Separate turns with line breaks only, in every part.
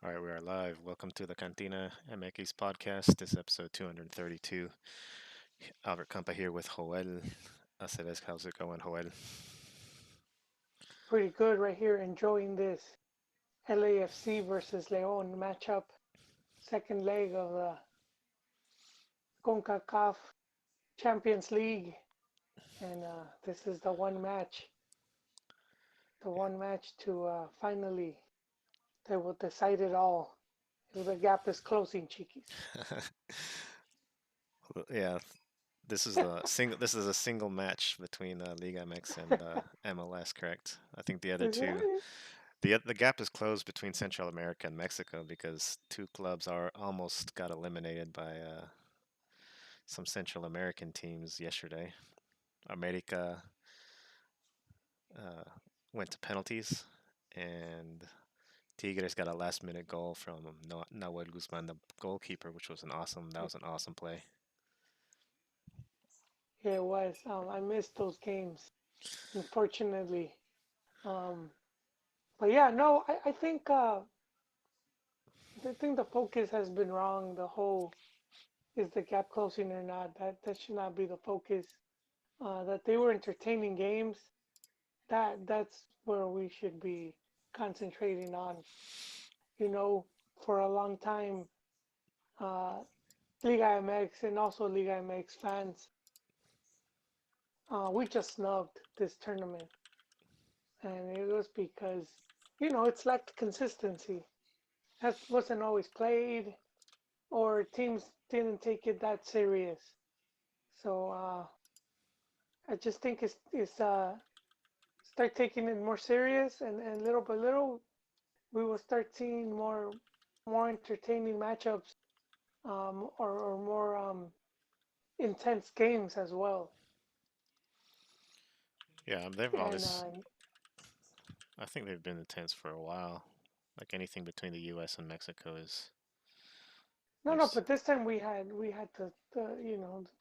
All right, we are live. Welcome to the CantinaMX podcast. This is episode 232. Albert Campa here with Joel Aceves. How's it going, Joel?
Pretty good right here, enjoying this LAFC versus Leon matchup, second leg of the CONCACAF Champions League, and this is the one match to finally they will decide it all. The gap is closing, Chiquis.
Yeah, this is the single. This is a single match between Liga MX and MLS. Correct. I think the other two, the gap is closed between Central America and Mexico because two clubs are almost got eliminated by some Central American teams yesterday. America uh, went to penalties, and Tigres got a last minute goal from Nahuel Guzman, the goalkeeper, which was an awesome play.
Yeah, it was. I missed those games, unfortunately. Um, but yeah, no, I think the focus has been wrong. The whole is the gap closing or not? That should not be the focus. That they were entertaining games. That's where we should be concentrating on. You know, for a long time, uh, Liga MX and also Liga MX fans, we just snubbed this tournament, and it was because it's lacked consistency. That wasn't always played, or teams didn't take it that serious. So I just think it's start taking it more serious, and little by little we will start seeing more entertaining matchups, or more intense games as well.
Yeah, they've
And
always. I think they've been intense for a while. Like anything between the U.S. and Mexico is
no,
there's.
but this time we had the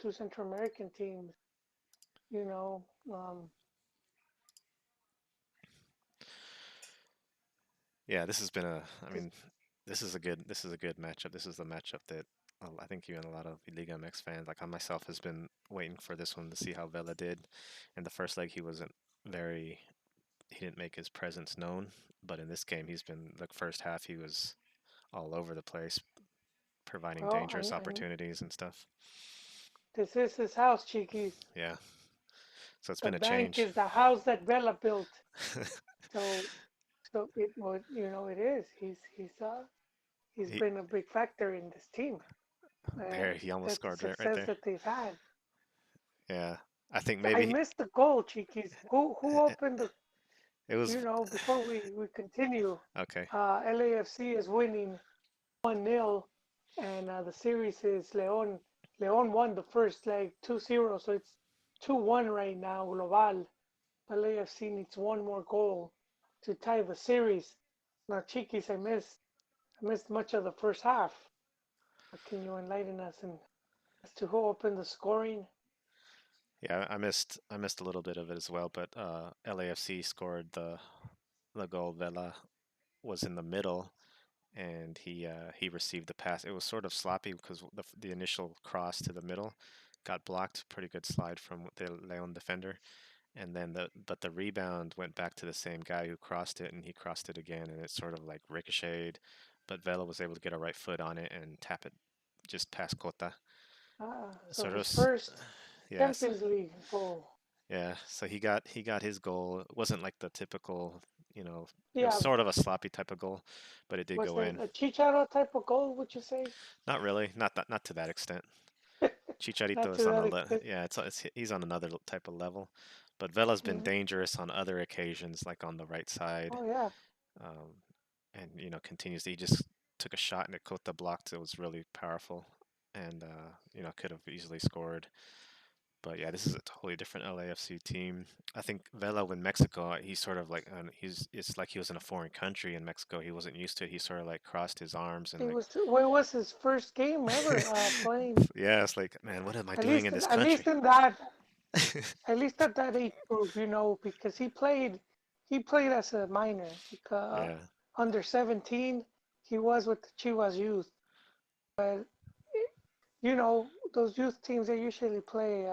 two Central American teams. You know,
Yeah, this has been a. I
this,
mean, this is a good matchup. This is the matchup that I think you and a lot of Liga MX fans, like I myself, has been waiting for this one to see how Vela did. In the first leg, he wasn't very. He didn't make his presence known, but in this game, he's been the first half. He was all over the place, providing
well,
dangerous opportunities and stuff.
this is his house, Chiquis.
Yeah, so it's
The
been a
bank
change.
is the house that Vela built. So so it would it is. He's
he
been a big factor in this team.
there he almost
That the
scored right
success
there.
that they've had.
Yeah, I think
I
maybe
missed the goal, Chiquis. Who
it,
opened the
it was
before we continue,
okay.
LAFC is winning 1-0, and the series is Leon. Leon won the first leg 2-0, so it's 2-1 right now, global. LAFC needs one more goal to tie the series. Now, Chiquis, I missed much of the first half. Can you enlighten us as to who opened the scoring?
Yeah, I missed a little bit of it as well, but LAFC scored the goal. Vela was in the middle, and he received the pass. It was sort of sloppy because the initial cross to the middle got blocked. Pretty good slide from the Leon defender, and then the rebound went back to the same guy who crossed it, and he crossed it again, and it sort of like ricocheted, but Vela was able to get a right foot on it and tap it just past Cota.
So
Sort of,
his first
yes,
Champions League goal.
yeah. So he got his goal. It wasn't like the typical, it was
Yeah,
sort of a sloppy type of goal, but it did
was
go
it
in.
a Chicharo type of goal? Would you say?
Not really, not to that extent.
Not
Chicharito
to
is on
that
a
extent.
yeah, he's on another type of level, but Vela's been
Mhm.
dangerous on other occasions, like on the right side,
Oh yeah.
um, and continues. He just took a shot and it caught the block. It was really powerful, and could have easily scored. But yeah, this is a totally different LAFC team. I think Vela in Mexico, he's sort of like it's like he was in a foreign country in Mexico. He wasn't used to it. He sort of like crossed his arms and
It
like
was What was his first game ever playing?
yeah, it's like, man, what am I
At
doing in
least
this
at
country?
least in that at least at that age group, because he played as a minor, like,
Yeah.
under 17. he was with the Chivas youth, but those youth teams they usually play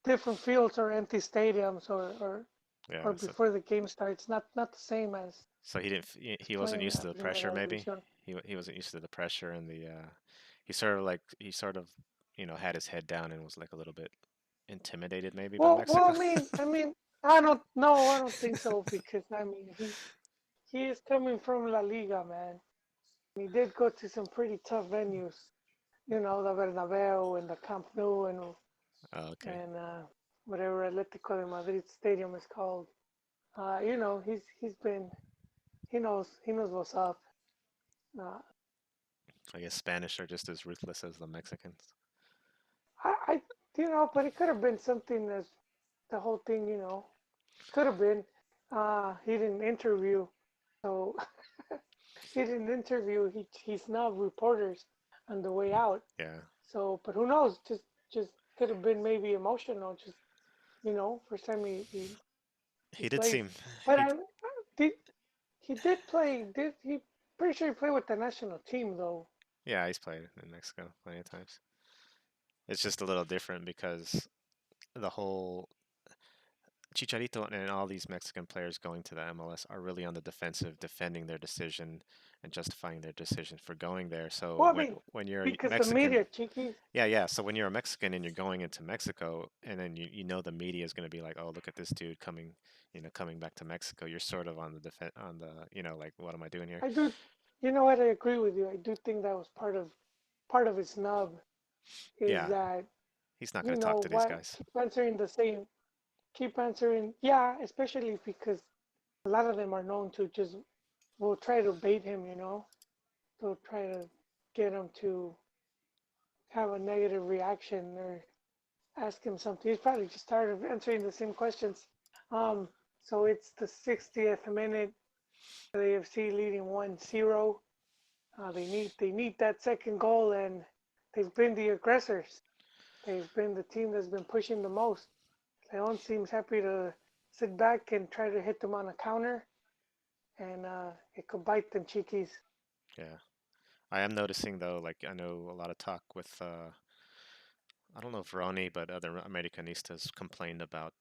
different fields or empty stadiums or
Yeah,
before the game starts. Not the same
so he didn't
as
he wasn't
playing
used to the
Primera
pressure maybe.
División.
He wasn't used to the pressure and the he sort of had his head down and was like a little bit intimidated maybe by
Well,
Mexico.
I mean, I don't no, I don't think so because I mean he is coming from La Liga, man. He did go to some pretty tough venues, the Bernabeu and the Camp Nou
Oh, okay.
and whatever Atletico de Madrid stadium is called. He's been he knows what's up. Uh,
I guess Spanish are just as ruthless as the Mexicans.
I but it could have been something as the whole thing, could have been. He didn't interview, so he didn't interview. He snubbed reporters on the way out.
Yeah.
So, but who knows? Just could have been maybe emotional. Just first time he
He did
plays.
seem
But
he
I did he did play. Did he? Pretty sure he played with the national team though.
Yeah, he's played in Mexico plenty of times. It's just a little different because the whole Chicharito and all these Mexican players going to the MLS are really on the defensive, defending their decision and justifying their decision for going there. So
Well, I
when
mean,
when you're a
because the
Mexican,
media, Chiquis.
yeah, yeah. So when you're a Mexican and you're going into Mexico, and then you know the media is going to be like, oh, look at this dude coming, coming back to Mexico. You're sort of on the like, what am I doing here?
I do. You know what? I agree with you. I do think that was part of his snub is
Yeah,
that
he's not going to talk to these
what
guys.
keep answering the same, keep answering. Yeah, especially because a lot of them are known to just will try to bait him. They'll try to get him to have a negative reaction or ask him something. He's probably just tired of answering the same questions. Um, so it's the 60th minute. The AFC leading 1-0. They need that second goal, and they've been the aggressors. They've been the team that's been pushing the most. Leon seems happy to sit back and try to hit them on a counter, and it could bite them cheekies.
Yeah, I am noticing though. Like I know a lot of talk with I don't know if Ronnie, but other Americanistas complained about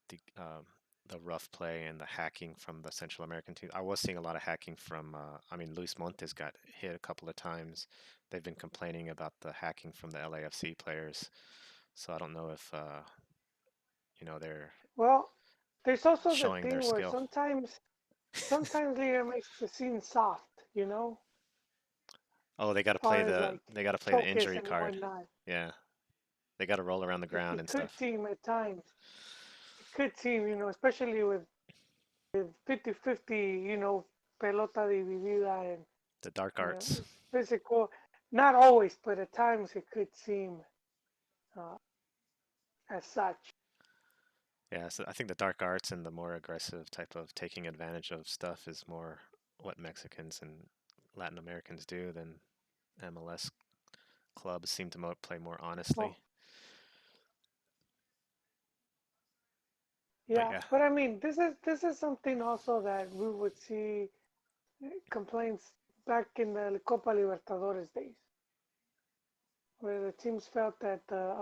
the rough play and the hacking from the Central American team. I was seeing a lot of hacking from. I mean, Luis Montes got hit a couple of times. They've been complaining about the hacking from the LAFC players. So I don't know if they're
Well, there's also the
showing their
thing where
skill.
sometimes Liga makes the scene soft,
Oh, they got
as
to play
far as
the
like
they got to play the
focus
injury
and
card.
whatnot.
Yeah, they got to roll around the
It,
ground
it
and
could
stuff.
seem at times, it could seem, especially with 50-50, pelota dividida
The dark
and
arts.
physical. Not always, but at times it could seem uh, as such.
Yeah, so I think the dark arts and the more aggressive type of taking advantage of stuff is more what Mexicans and Latin Americans do than MLS clubs seem to play more honestly.
Well,
But
yeah,
yeah,
but I mean, this is something also that we would see complaints back in the Copa Libertadores days, where the teams felt that the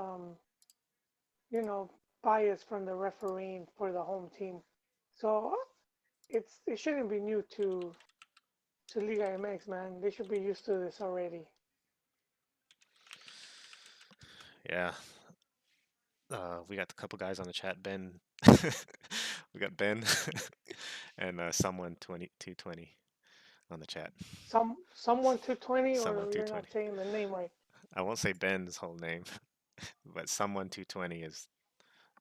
you know bias from the refereeing for the home team. So it shouldn't be new to Liga MX, man. They should be used to this already.
yeah. We got a couple guys on the chat. Ben, we got Ben and someone 2220 on the chat.
Someone 220,
Someone
or you're not
220.
saying the name right.
I won't say Ben's whole name, but someone 220 is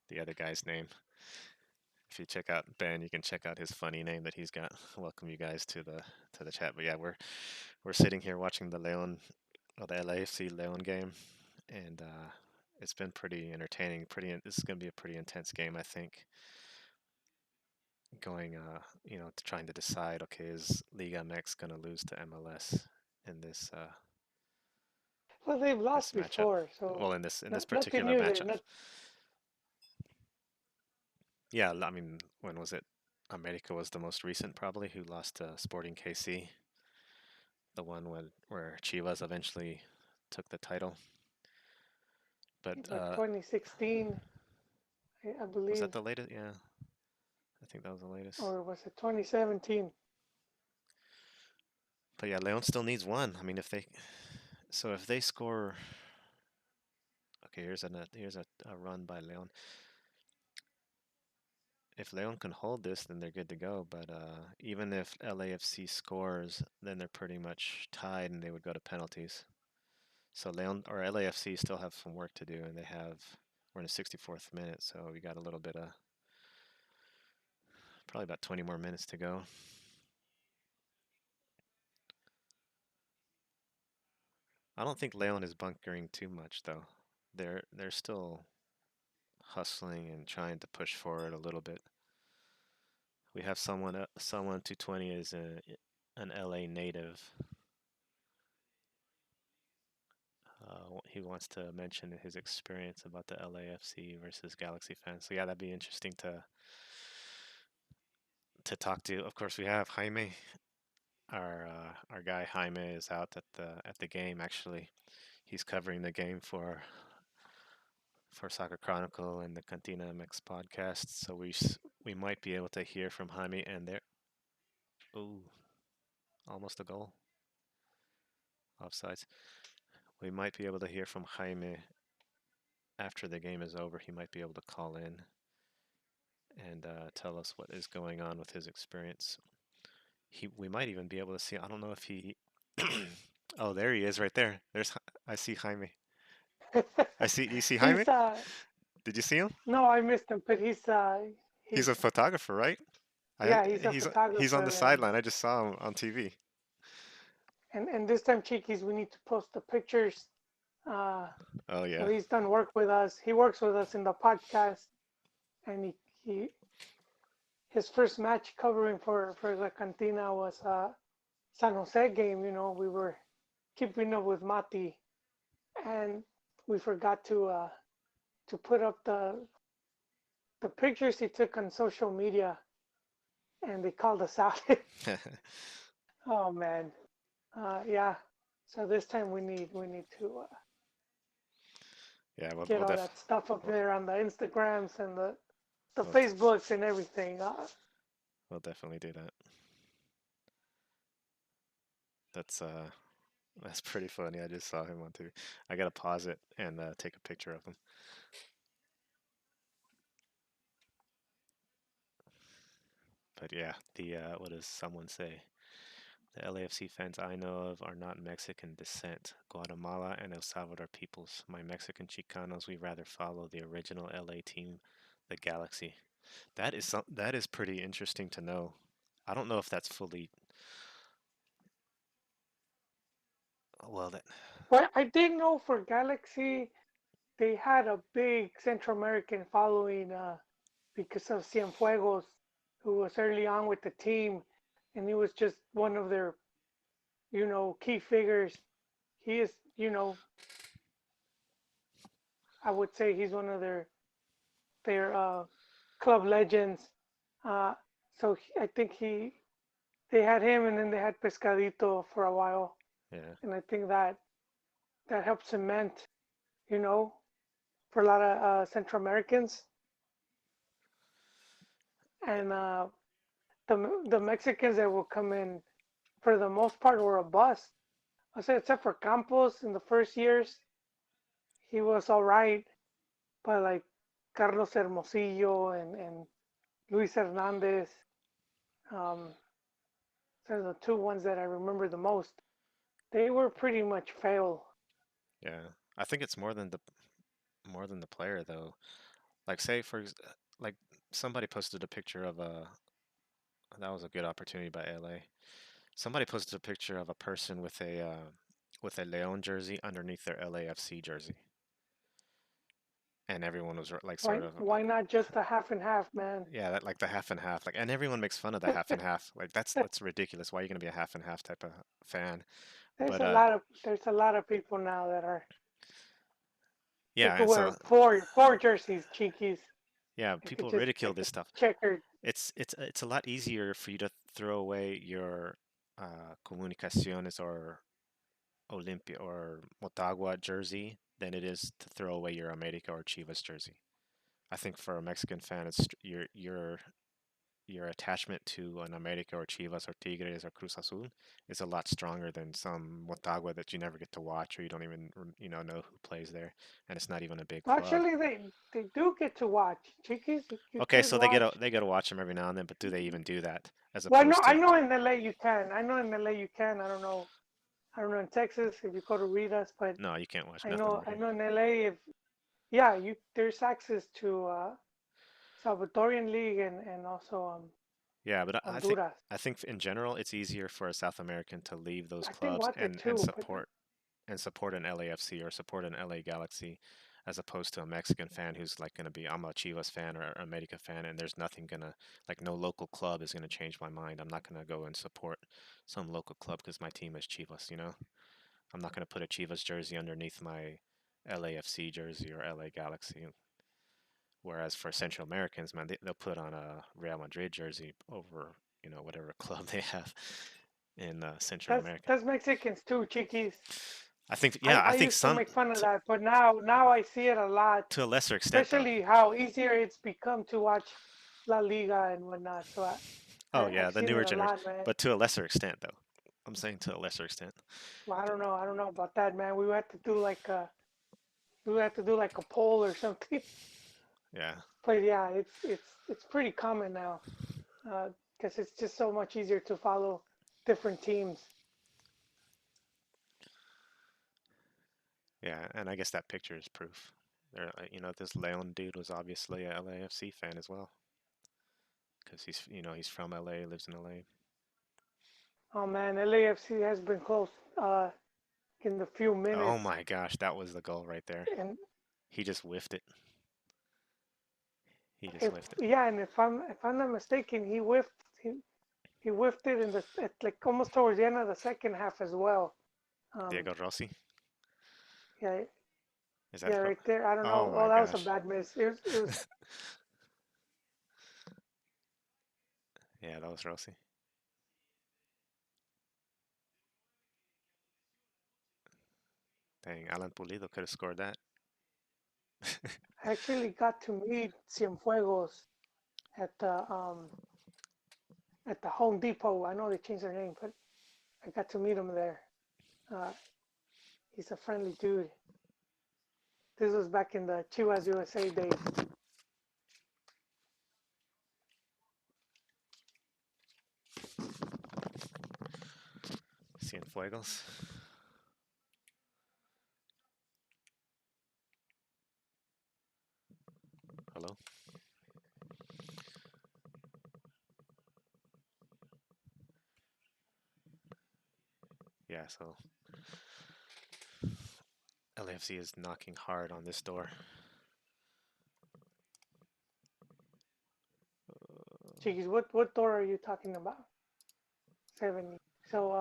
the other guy's name. If you check out Ben, you can check out his funny name that he's got. Welcome you guys to the chat. But yeah, we're sitting here watching the the LAFC Leon game, and it's been pretty entertaining. This is going to be a pretty intense game, I think. Going, to trying to decide, okay, is Liga MX going to lose to MLS in
Well, they've
this
lost
matchup?
before, so
Well, in this
nothing
particular
new there.
matchup,
Not,
yeah. I mean, when was it? America was the most recent, probably, who lost to Sporting KC. the one where Chivas eventually took the title. But
like 2016, I
was that
believe,
the latest? Yeah, I think that was the latest.
or was it 2017?
But yeah, Leon still needs one. I mean, if they score, okay, here's a run by Leon. If Leon can hold this, then they're good to go. But even if LAFC scores, then they're pretty much tied, and they would go to penalties. So Leon or LAFC still have some work to do, and we're in the 64th minute, so we got a little bit of probably about 20 more minutes to go. I don't think Leon is bunkering too much though. They're still hustling and trying to push forward a little bit. We have someone 220 is an LA native. He wants to mention his experience about the LAFC versus Galaxy fans. So yeah, that'd be interesting to talk to. Of course, we have Jaime. Our guy Jaime is out at the game. Actually, he's covering the game for Soccer Chronicle and the CantinaMX podcast. So we might be able to hear from Jaime and there. Ooh, almost a goal offsides. We might be able to hear from Jaime after the game is over. He might be able to call in and tell us what is going on with his experience. We might even be able to see. I don't know if he. Oh, there he is, right there. I see Jaime. I see. You see Jaime?
He's
Did you see him?
no, I missed him, but
He's
he's
a photographer, right?
yeah, he's a
He's on the
photographer,
sideline. I just saw him on TV.
and this time, Cheekies, we need to post the pictures. Uh,
Oh
so
yeah,
he's done work with us. He works with us in the podcast, and he his first match covering for the Cantina was San Jose game. You know, we were keeping up with Mati, and we forgot to put up the pictures he took on social media, and they called us out. Oh man, yeah. So this time we need to
yeah.
get all that stuff up
We'll,
there on the Instagrams and the
we'll, d-
Facebooks and everything.
we'll definitely do that. That's uh that's pretty funny. I just saw him on TV. I gotta pause it and take a picture of him. But yeah, the what does someone say? The LAFC fans I know of are not Mexican descent. Guatemala and El Salvador peoples. My Mexican Chicanos, we rather follow the original LA team, the Galaxy. That is pretty interesting to know. I don't know if that's fully well. That
But I did know for Galaxy they had a big Central American following because of Cienfuegos, who was early on with the team, and he was just one of their key figures. He is I would say he's one of their club legends. Uh, so I think they had him, and then they had Pescadito for a while,
yeah,
and I think that helped cement, you know, for a lot of Central Americans, and the Mexicans that will come in for the most part were a bust. I say except for Campos in the first years, he was all right, but like Carlos Hermosillo and Luis Hernandez, um, they're the two ones that I remember the most. They were pretty much fail.
yeah. I think it's more than the player though. Like say like somebody posted a picture of a that was a good opportunity by LA. Somebody posted a picture of a person with a Leon jersey underneath their LAFC jersey, and everyone was like sort
Why
of
why not just a half and half, man?
yeah, that like the half and half, like, and everyone makes fun of the half and half. Like that's ridiculous. Why are you gonna be a half and half type of fan?
There's
But
a lot of people now that
yeah,
could
and so
wear four jerseys, cheekies.
yeah,
They could
people
just
ridicule
pick a
this stuff.
checkered.
It's a lot easier for you to throw away your Comunicaciones or Olimpia or Motagua jersey than it is to throw away your America or Chivas jersey. I think for a Mexican fan, it's your attachment to an America or Chivas or Tigres or Cruz Azul is a lot stronger than some Motagua that you never get to watch or you don't even know who plays there, and it's not even a big club.
Actually, they do get to watch. Chiquis, you
Okay,
could
so
watch.
they get to watch them every now and then, but do they even do that as
Well,
opposed
I
to?
know in LA you can. I know in LA you can. I don't know in Texas if you go to read us, but
No, you can't watch nothing over
I
here.
know in LA if yeah, you there's access to Salvadorian League and also
Yeah, but
Honduras.
I think in general it's easier for a South American to leave those
I think
clubs
Guate too, but
and support an LAFC or support an LA Galaxy as opposed to a Mexican fan who's like going to be I'm a Chivas fan or an America fan and there's nothing gonna like no local club is going to change my mind. I'm not going to go and support some local club because my team is Chivas, you know? I'm not going to put a Chivas jersey underneath my LAFC jersey or LA Galaxy. Whereas for Central Americans, man, they'll put on a Real Madrid jersey over, whatever club they have in Central America.
that's Mexicans too, Chiquis.
I
I
think
used to
some
make fun of that, but now I see it a lot,
to a lesser extent though.
especially how easier it's become to watch La Liga and whatnot. So
Oh yeah,
I've
the
seen it
newer
a
generation,
lot, man.
but to a lesser extent though. I'm saying to a lesser extent.
Well, I don't know about that, man. We had to do like a poll or something.
Yeah,
But yeah, it's pretty common now because it's just so much easier to follow different teams.
yeah, and I guess that picture is proof. There, this Leon dude was obviously a LAFC fan as well, because he's from LA, lives in LA.
Oh man, LAFC has been close in the few
Oh
minutes,
my gosh, that was the goal right there.
and
He just whiffed it. He just
if
whiffed it.
yeah, and if I'm not mistaken, he whiffed it in the at like almost towards the end of the second half as well. Um,
Diego Rossi.
yeah,
Is
yeah,
that?
right there. I don't
Oh
know. Oh,
my
that was a
gosh.
bad miss. It was
Yeah, that was Rossi. Dang, Alan Pulido could have scored that.
I actually got to meet Cienfuegos at the Home Depot. I know they changed their name, but I got to meet him there. Uh, he's a friendly dude. This was back in the Chivas USA days.
Cienfuegos. Hello. Yeah, so LAFC is knocking hard on this door.
Jeez, what door are you talking about? 70. So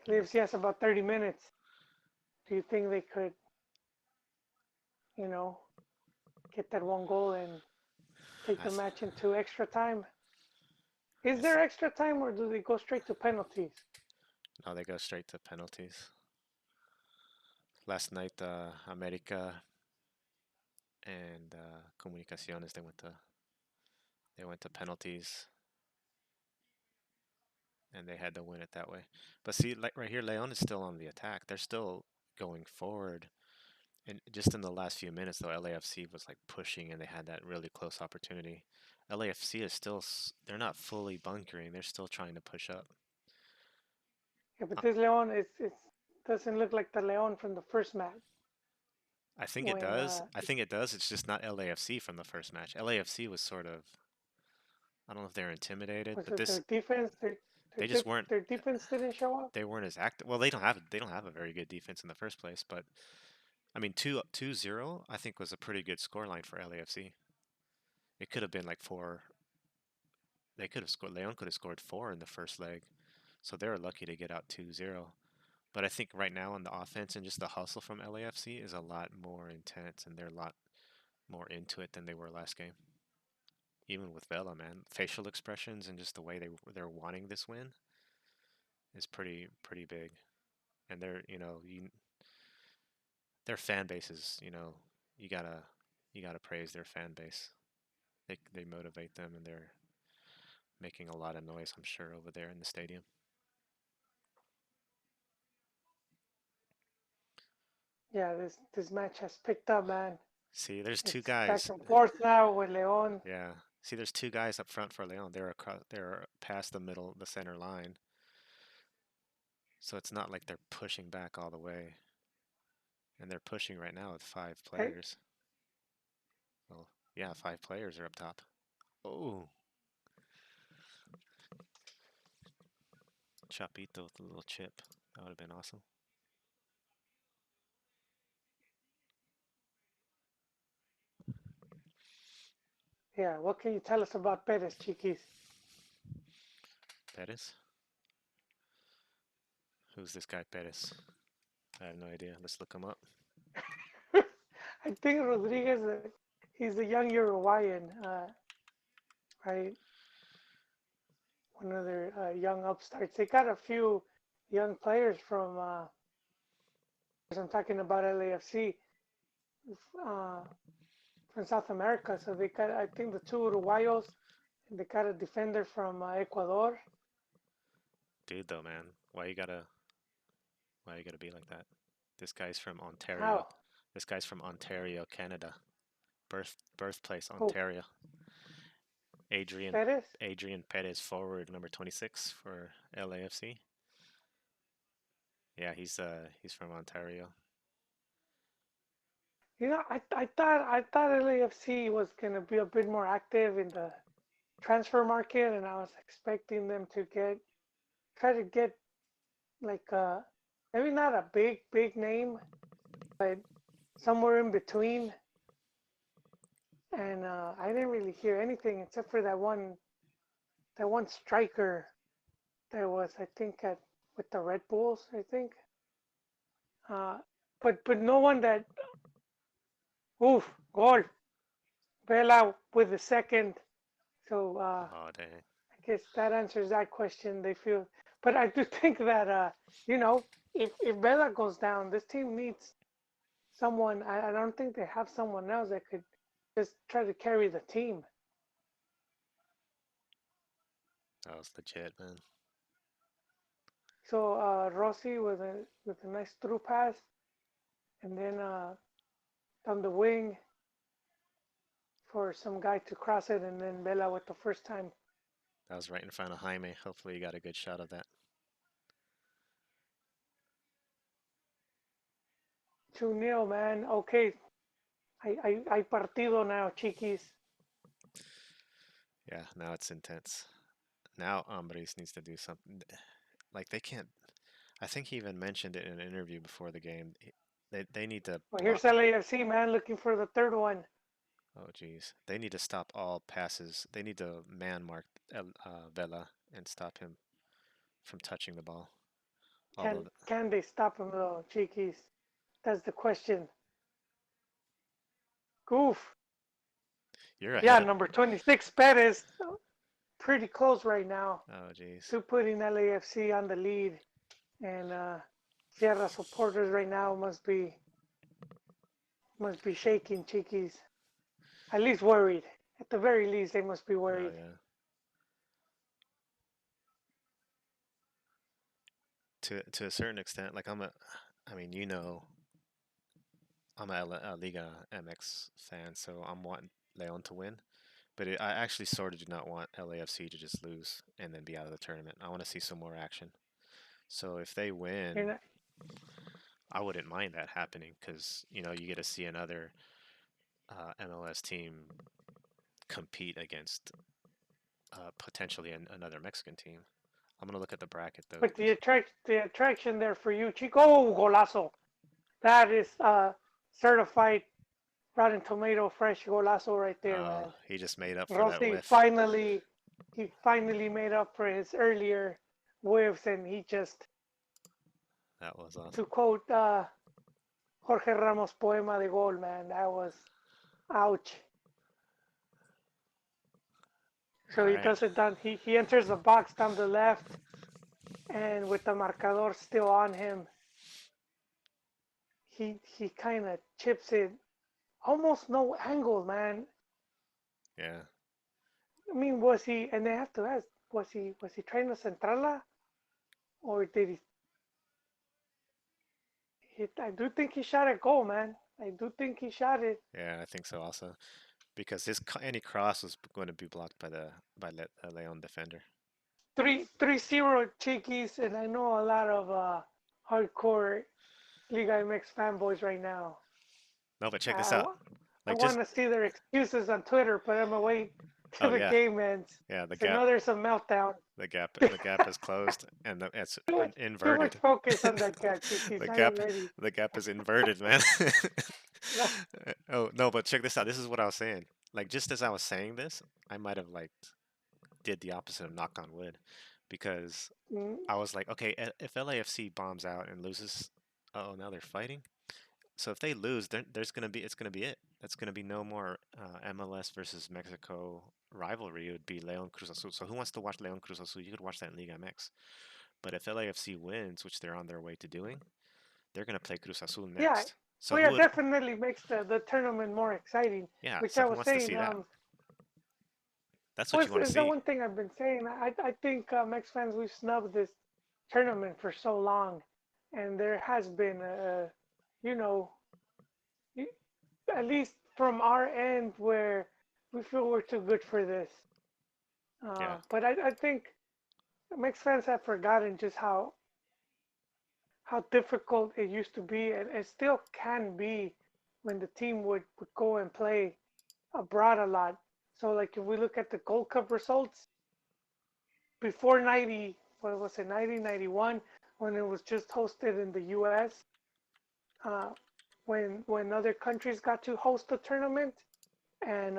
Let me.
LAFC has about 30 minutes. Do you think they could, you know, get that one goal and take
I,
the
s-
match into extra time? Is
I
there
s-
extra time or do they go straight to penalties?
no, they go straight to penalties. Last night, America and Comunicaciones they went to penalties and they had to win it that way. But see, like right here, Leon is still on the attack. They're still going forward. And just in the last few minutes, though, LAFC was like pushing and they had that really close opportunity. LAFC is still, they're not fully bunkering. They're still trying to push up.
Yeah, but
Uh,
this Leon is doesn't look like the Leon from the first match
I think it
when
does. I think it does. It's just not LAFC from the first match. LAFC was sort of, I don't know if they're intimidated,
was
but
it
this,
their defense
they just weren't,
their defense didn't show up.
they weren't as active. Well, they don't have a very good defense in the first place, but I mean, 2-0, I think was a pretty good scoreline for LAFC. It could have been like four. They could have scored. Leon could have scored four in the first leg. So they were lucky to get out 2-0. But I think right now on the offense and just the hustle from LAFC is a lot more intense and they're a lot more into it than they were last game. Even with Vela, man, facial expressions and just the way they're wanting this win. is pretty big, and their fan base is you gotta you gotta praise their fan base. They motivate them, and they're making a lot of noise, I'm sure, over there in the stadium.
Yeah, this match has picked up, man.
See, there's two
It's back
guys.
and forth now with Leon.
Yeah. See, there's two guys up front for Leon. They're past the center line. So it's not like they're pushing back all the way. And they're pushing right now with five
Hey,
players. Well, yeah, five players are up top. Oh, Chapito with a little chip. That would have been awesome.
yeah, what can you tell us about Perez, Chiquis?
Perez? Who's this guy, Perez? I have no idea. Let's look him up.
I think Rodriguez, he's a young Uruguayan, right? One of their young upstarts. They got a few young players from. I'm talking about LAFC uh, from South America. So they got, I think, the two Uruguayos, and they got a defender from Ecuador.
Dude, though, man, why you gotta be like that? This guy's from Ontario.
How?
This guy's from Ontario, Canada. Birthplace,
Oh,
Ontario. Adrian
Perez.
Adrian Perez, forward number 26 for LAFC. Yeah, he's from Ontario.
I thought LAFC was gonna be a bit more active in the transfer market, and I was expecting them to try to get like maybe not a big name, but somewhere in between. And I didn't really hear anything except for that one striker that was, I think, at with the Red Bulls, I think. Uh, but no one that, oof, goal, Vela with the second. So
Oh dang.
I guess that answers that question. They feel, but I do think that you know, if Vela goes down, this team needs someone. I don't think they have someone else that could just try to carry the team.
That was legit, man.
So Rossi with a nice through pass, and then down the wing for some guy to cross it, and then Vela with the first time.
That was right in front of Jaime. Hopefully you got a good shot of that.
2-0, man. Okay, I partido now, chiquis.
Yeah, now it's intense. Now Ambris needs to do something. Like they can't. I think he even mentioned it in an interview before the game. They need to
Well,
block.
here's LAFC, man, looking for the third one.
Oh geez, they need to stop all passes. They need to man mark Vela and stop him from touching the ball. Although
Can they stop him though, chiquis? That's the question. Goof.
you're
Yeah,
ahead of.
number 26, Perez, pretty close right now
Oh geez.
to putting LAFC on the lead. And Sierra supporters right now must be shaking, chiquis. At least worried. At the very least, they must be
Oh
worried.
yeah. To a certain extent, like I mean, I'm a Liga MX fan, so I'm wanting Leon to win. But I actually sort of do not want LAFC to just lose and then be out of the tournament. I want to see some more action. So if they
You're
win,
not,
I wouldn't mind that happening because you get to see another MLS team compete against potentially another Mexican team. I'm gonna look at the bracket though.
but the attraction there for you, Chico. Oh, golazo! That is certified Rotten Tomato fresh golazo right there, man.
He just made up for that
Rossi
whiff.
he finally made up for his earlier whiffs, and he just,
That was
to
awesome.
quote Jorge Ramos' poema de gol, man, that was ouch.
All
So he
right.
does it down. He enters the box down the left, and with the marcador still on him, he kind of chips it almost no angle, man.
Yeah,
I mean, was he? And they have to ask, was he trying to centrala or did he? I do think he shot a goal, man. I do think he shot it.
yeah, I think so also because any cross was going to be blocked by the Leon defender.
3-0 Chiquis, and I know a lot of hardcore Liga MX fanboys right now.
No, but check this
I,
out.
I
Like
want
just
to see their excuses on Twitter, but I'm gonna wait till
oh
the
yeah,
game ends.
yeah,
So I know there's a meltdown.
the gap is closed and it's
Too much
inverted.
focus on that guy, Chiquis.
the
I am
gap
ready.
the gap is inverted, man.
No,
Oh no, but check this out. This is what I was saying. Like just as I was saying this, I might have like did the opposite of knock on wood, because
mm,
I was like, okay, if LAFC bombs out and loses, oh now they're fighting. So if they lose, there's gonna be it's gonna be it. That's gonna be no more MLS versus Mexico rivalry. It would be Leon Cruz Azul. So who wants to watch Leon Cruz Azul? You could watch that in Liga MX. But if LAFC wins, which they're on their way to doing, they're gonna play Cruz Azul
yeah,
next. So
well,
who
yeah,
would?
definitely makes the tournament more exciting.
Yeah.
Which
So
I
who
was
wants to
saying,
see that? That's what you
was
want to
is the
see.
one thing I've been saying. I think Mex fans we've snubbed this tournament for so long, and there has been you know, at least from our end where we feel we're too good for this.
Yeah.
But I think Mex fans have forgotten just how difficult it used to be, and it still can be when the team would go and play abroad a lot. So like if we look at the Gold Cup results before 90, what was it, 1991, when it was just hosted in the U.S. Uh, when other countries got to host the tournament, and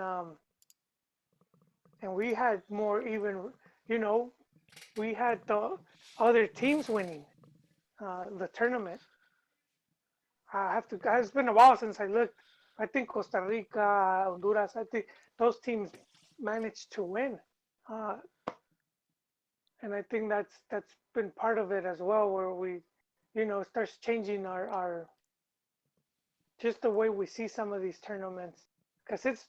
and we had more even, you know, we had the other teams winning the tournament. I have to. It's been a while since I looked. I think Costa Rica, Honduras. I think those teams managed to win, uh, and I think that's been part of it as well, where we, starts changing our just the way we see some of these tournaments. Because it's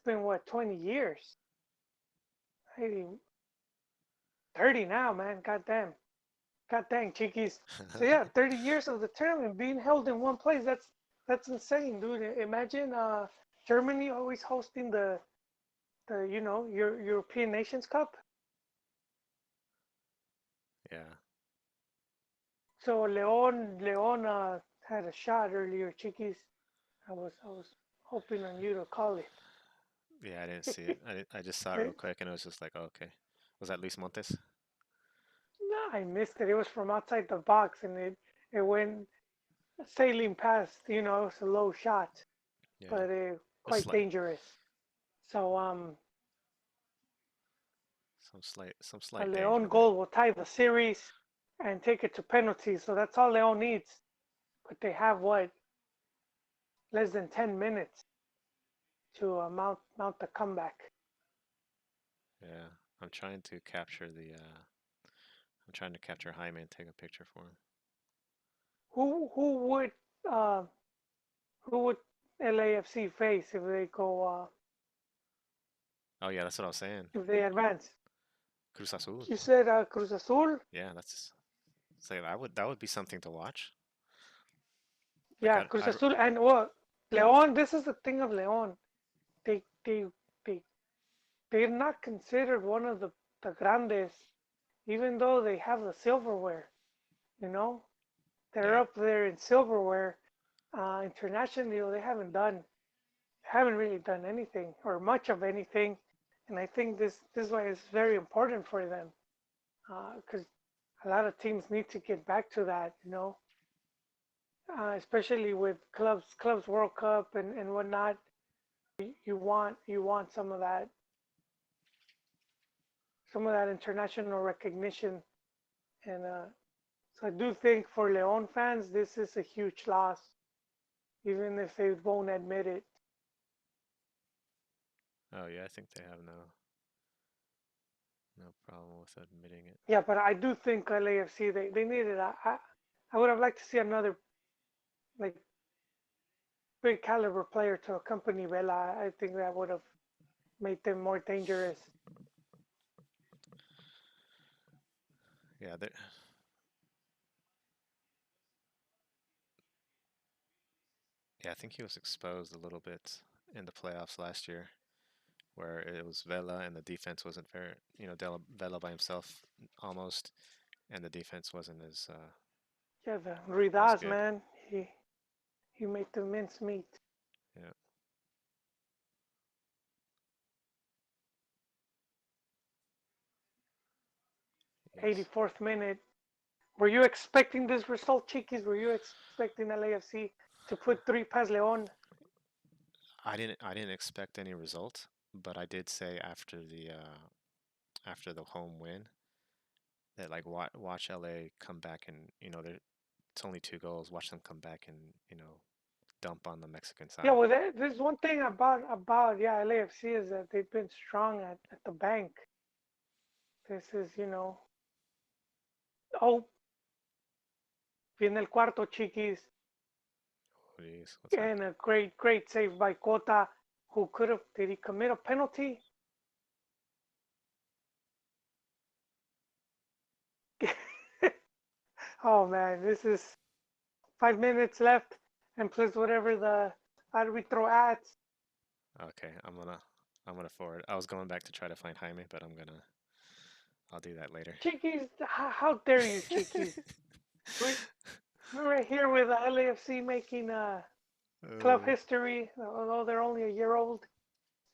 been what 20 years, maybe 30 now, man. God dang, Chiquis. So yeah, 30 years of the tournament being held in one place. That's insane, dude. Imagine Germany always hosting the your European Nations Cup.
Yeah.
So Leon had a shot earlier, Chiquis. I was hoping on you to call it.
Yeah. I didn't see it. I just saw it real
But
quick and it was just like, oh, okay. Was that Luis Montes?
no, I missed it. It was from outside the box, and it went sailing past. It was a low shot,
Yeah.
but
A
quite
slight,
dangerous. So
some
a
slight danger
Leon
there.
goal will tie the series and take it to penalties. So that's all Leon needs. But they have what, less than 10 minutes to mount the comeback.
Yeah. I'm trying to capture the. I'm trying to capture Jaime and take a picture for him.
Who would uh, who would LAFC face if they go
Oh yeah, that's what I was saying.
if they advance?
Cruz Azul.
You said Cruz Azul.
Yeah, that's say that would be something to watch. Like
Yeah, Cruz Azul, and what Leon. This is the thing of Leon. They they they they're not considered one of the grandes, even though they have the silverware. You know, they're
yeah.
up there in silverware. Internationally, they haven't really done anything or much of anything, and I think this is why it's very important for them because a lot of teams need to get back to that. Especially with clubs World Cup and whatnot. You want some of that international recognition, and so I do think for Leon fans this is a huge loss, even if they won't admit it.
Oh yeah, I think they have no. No problem with admitting it.
Yeah, but I do think LAFC they needed. I would have liked to see another like big caliber player to accompany Vela. I think that would have made them more dangerous.
Yeah, yeah, I think he was exposed a little bit in the playoffs last year, where it was Vela and the defense wasn't fair. Vela by himself almost, and the defense wasn't
Yeah, the
as
Ruidas
good.
man, he made the mince meat.
Yeah. Yes.
84th minute. Were you expecting this result, Chiquis? Were you expecting LAFC to put three past Leon?
I didn't expect any result, but I did say after the home win that like watch LA come back and it's only 2 goals. Watch them come back and dump on the Mexican
Yeah,
side.
well, there's one thing about yeah LAFC is that they've been strong at the bank. This is oh viene el cuarto Chiquis
Jeez, what's
and
happening?
a great save by Cota, who could have did he commit a penalty? Oh man, this is 5 minutes left, and plus whatever the arbitro adds.
Okay, I'm gonna forward. I was going back to try to find Jaime, but I'll do that later.
Chiquis, how dare you, Chiquis? We're, we're right here with LAFC making club
Uh,
history, although they're only a year old,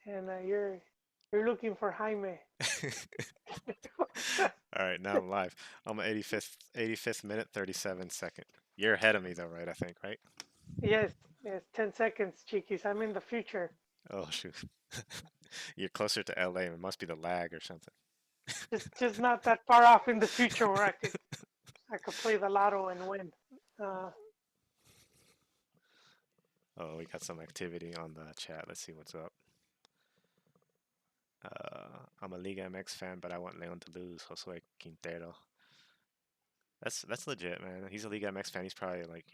and you're looking for Jaime.
All right, now I'm live. I'm at 85th minute, 37 second. You're ahead of me though, right? I think, right?
Yes, yes, 10 seconds, Chiquis. I'm in the future.
Oh shoot. You're closer to LA. It must be the lag or something.
Just not that far off in the future where I could play the lotto and win. Uh,
Oh, we got some activity on the chat. Let's see what's up. I'm a Liga MX fan, but I want Leon to lose. Josue Quintero. That's legit, man. He's a Liga MX fan. He's probably like,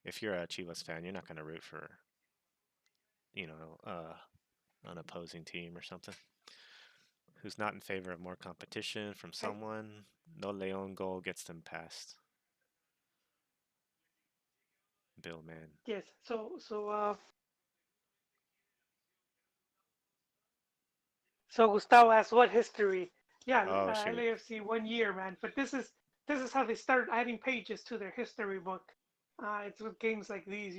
if you're a Chivas fan, you're not gonna root for, you know, uh, an opposing team or something. Who's not in favor of more competition from
I,
someone? No Leon goal gets them past. Bill, man.
yes. So Gustavo asked what history. Yeah,
Oh shoot.
LAFC 1 year, man. But this is how they start adding pages to their history book. It's with games like these,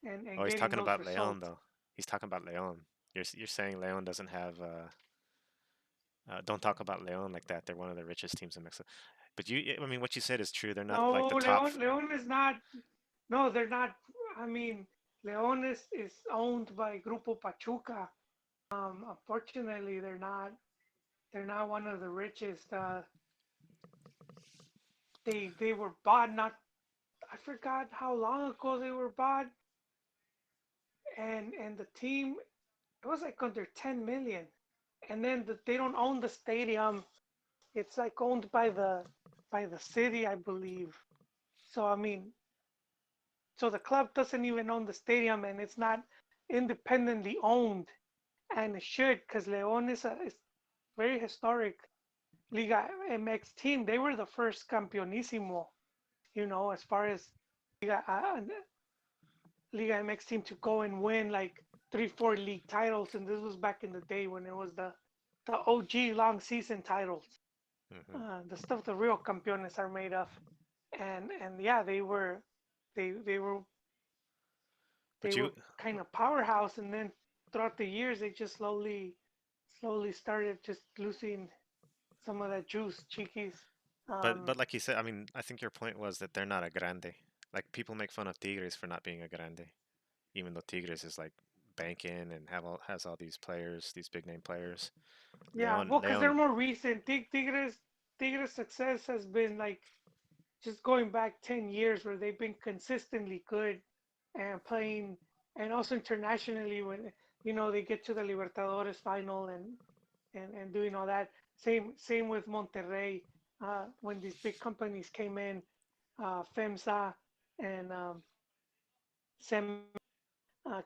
and
Oh, he's
getting
talking
those
about Leon
results.
though. He's talking about Leon. You're saying Leon doesn't have don't talk about Leon like that. They're one of the richest teams in Mexico. But I mean, what you said is true. They're not like
No,
the top.
Leon is not. No, they're not. I mean, Leon is owned by Grupo Pachuca. Unfortunately, they're not. They're not one of the richest. They were bought not. I forgot how long ago they were bought, and the team it was like under 10 million. And then they don't own the stadium. It's like owned by the city, I believe. So I mean, so the club doesn't even own the stadium, and it's not independently owned, and it should, because León is very historic Liga MX team. They were the first campeonísimo, as far as Liga, Liga MX team to go and win like 3, 4 league titles, and this was back in the day when it was the OG long season titles,
Hmm.
the stuff the real campeones are made of, and yeah, they were they
But
were kind of powerhouse, and then throughout the years they just slowly started just losing some of that juice, Chiquis.
but
Um,
like you said, I mean, I think your point was that they're not a grande. Like people make fun of Tigres for not being a grande, even though Tigres is like banking and has all these players, these big name players.
yeah,
Leon
well, because they're
Leon.
more recent. Tigres success has been like just going back 10 years where they've been consistently good and playing, and also internationally when they get to the Libertadores final and doing all that. Same with Monterrey. When these big companies came in, FEMSA and Cemex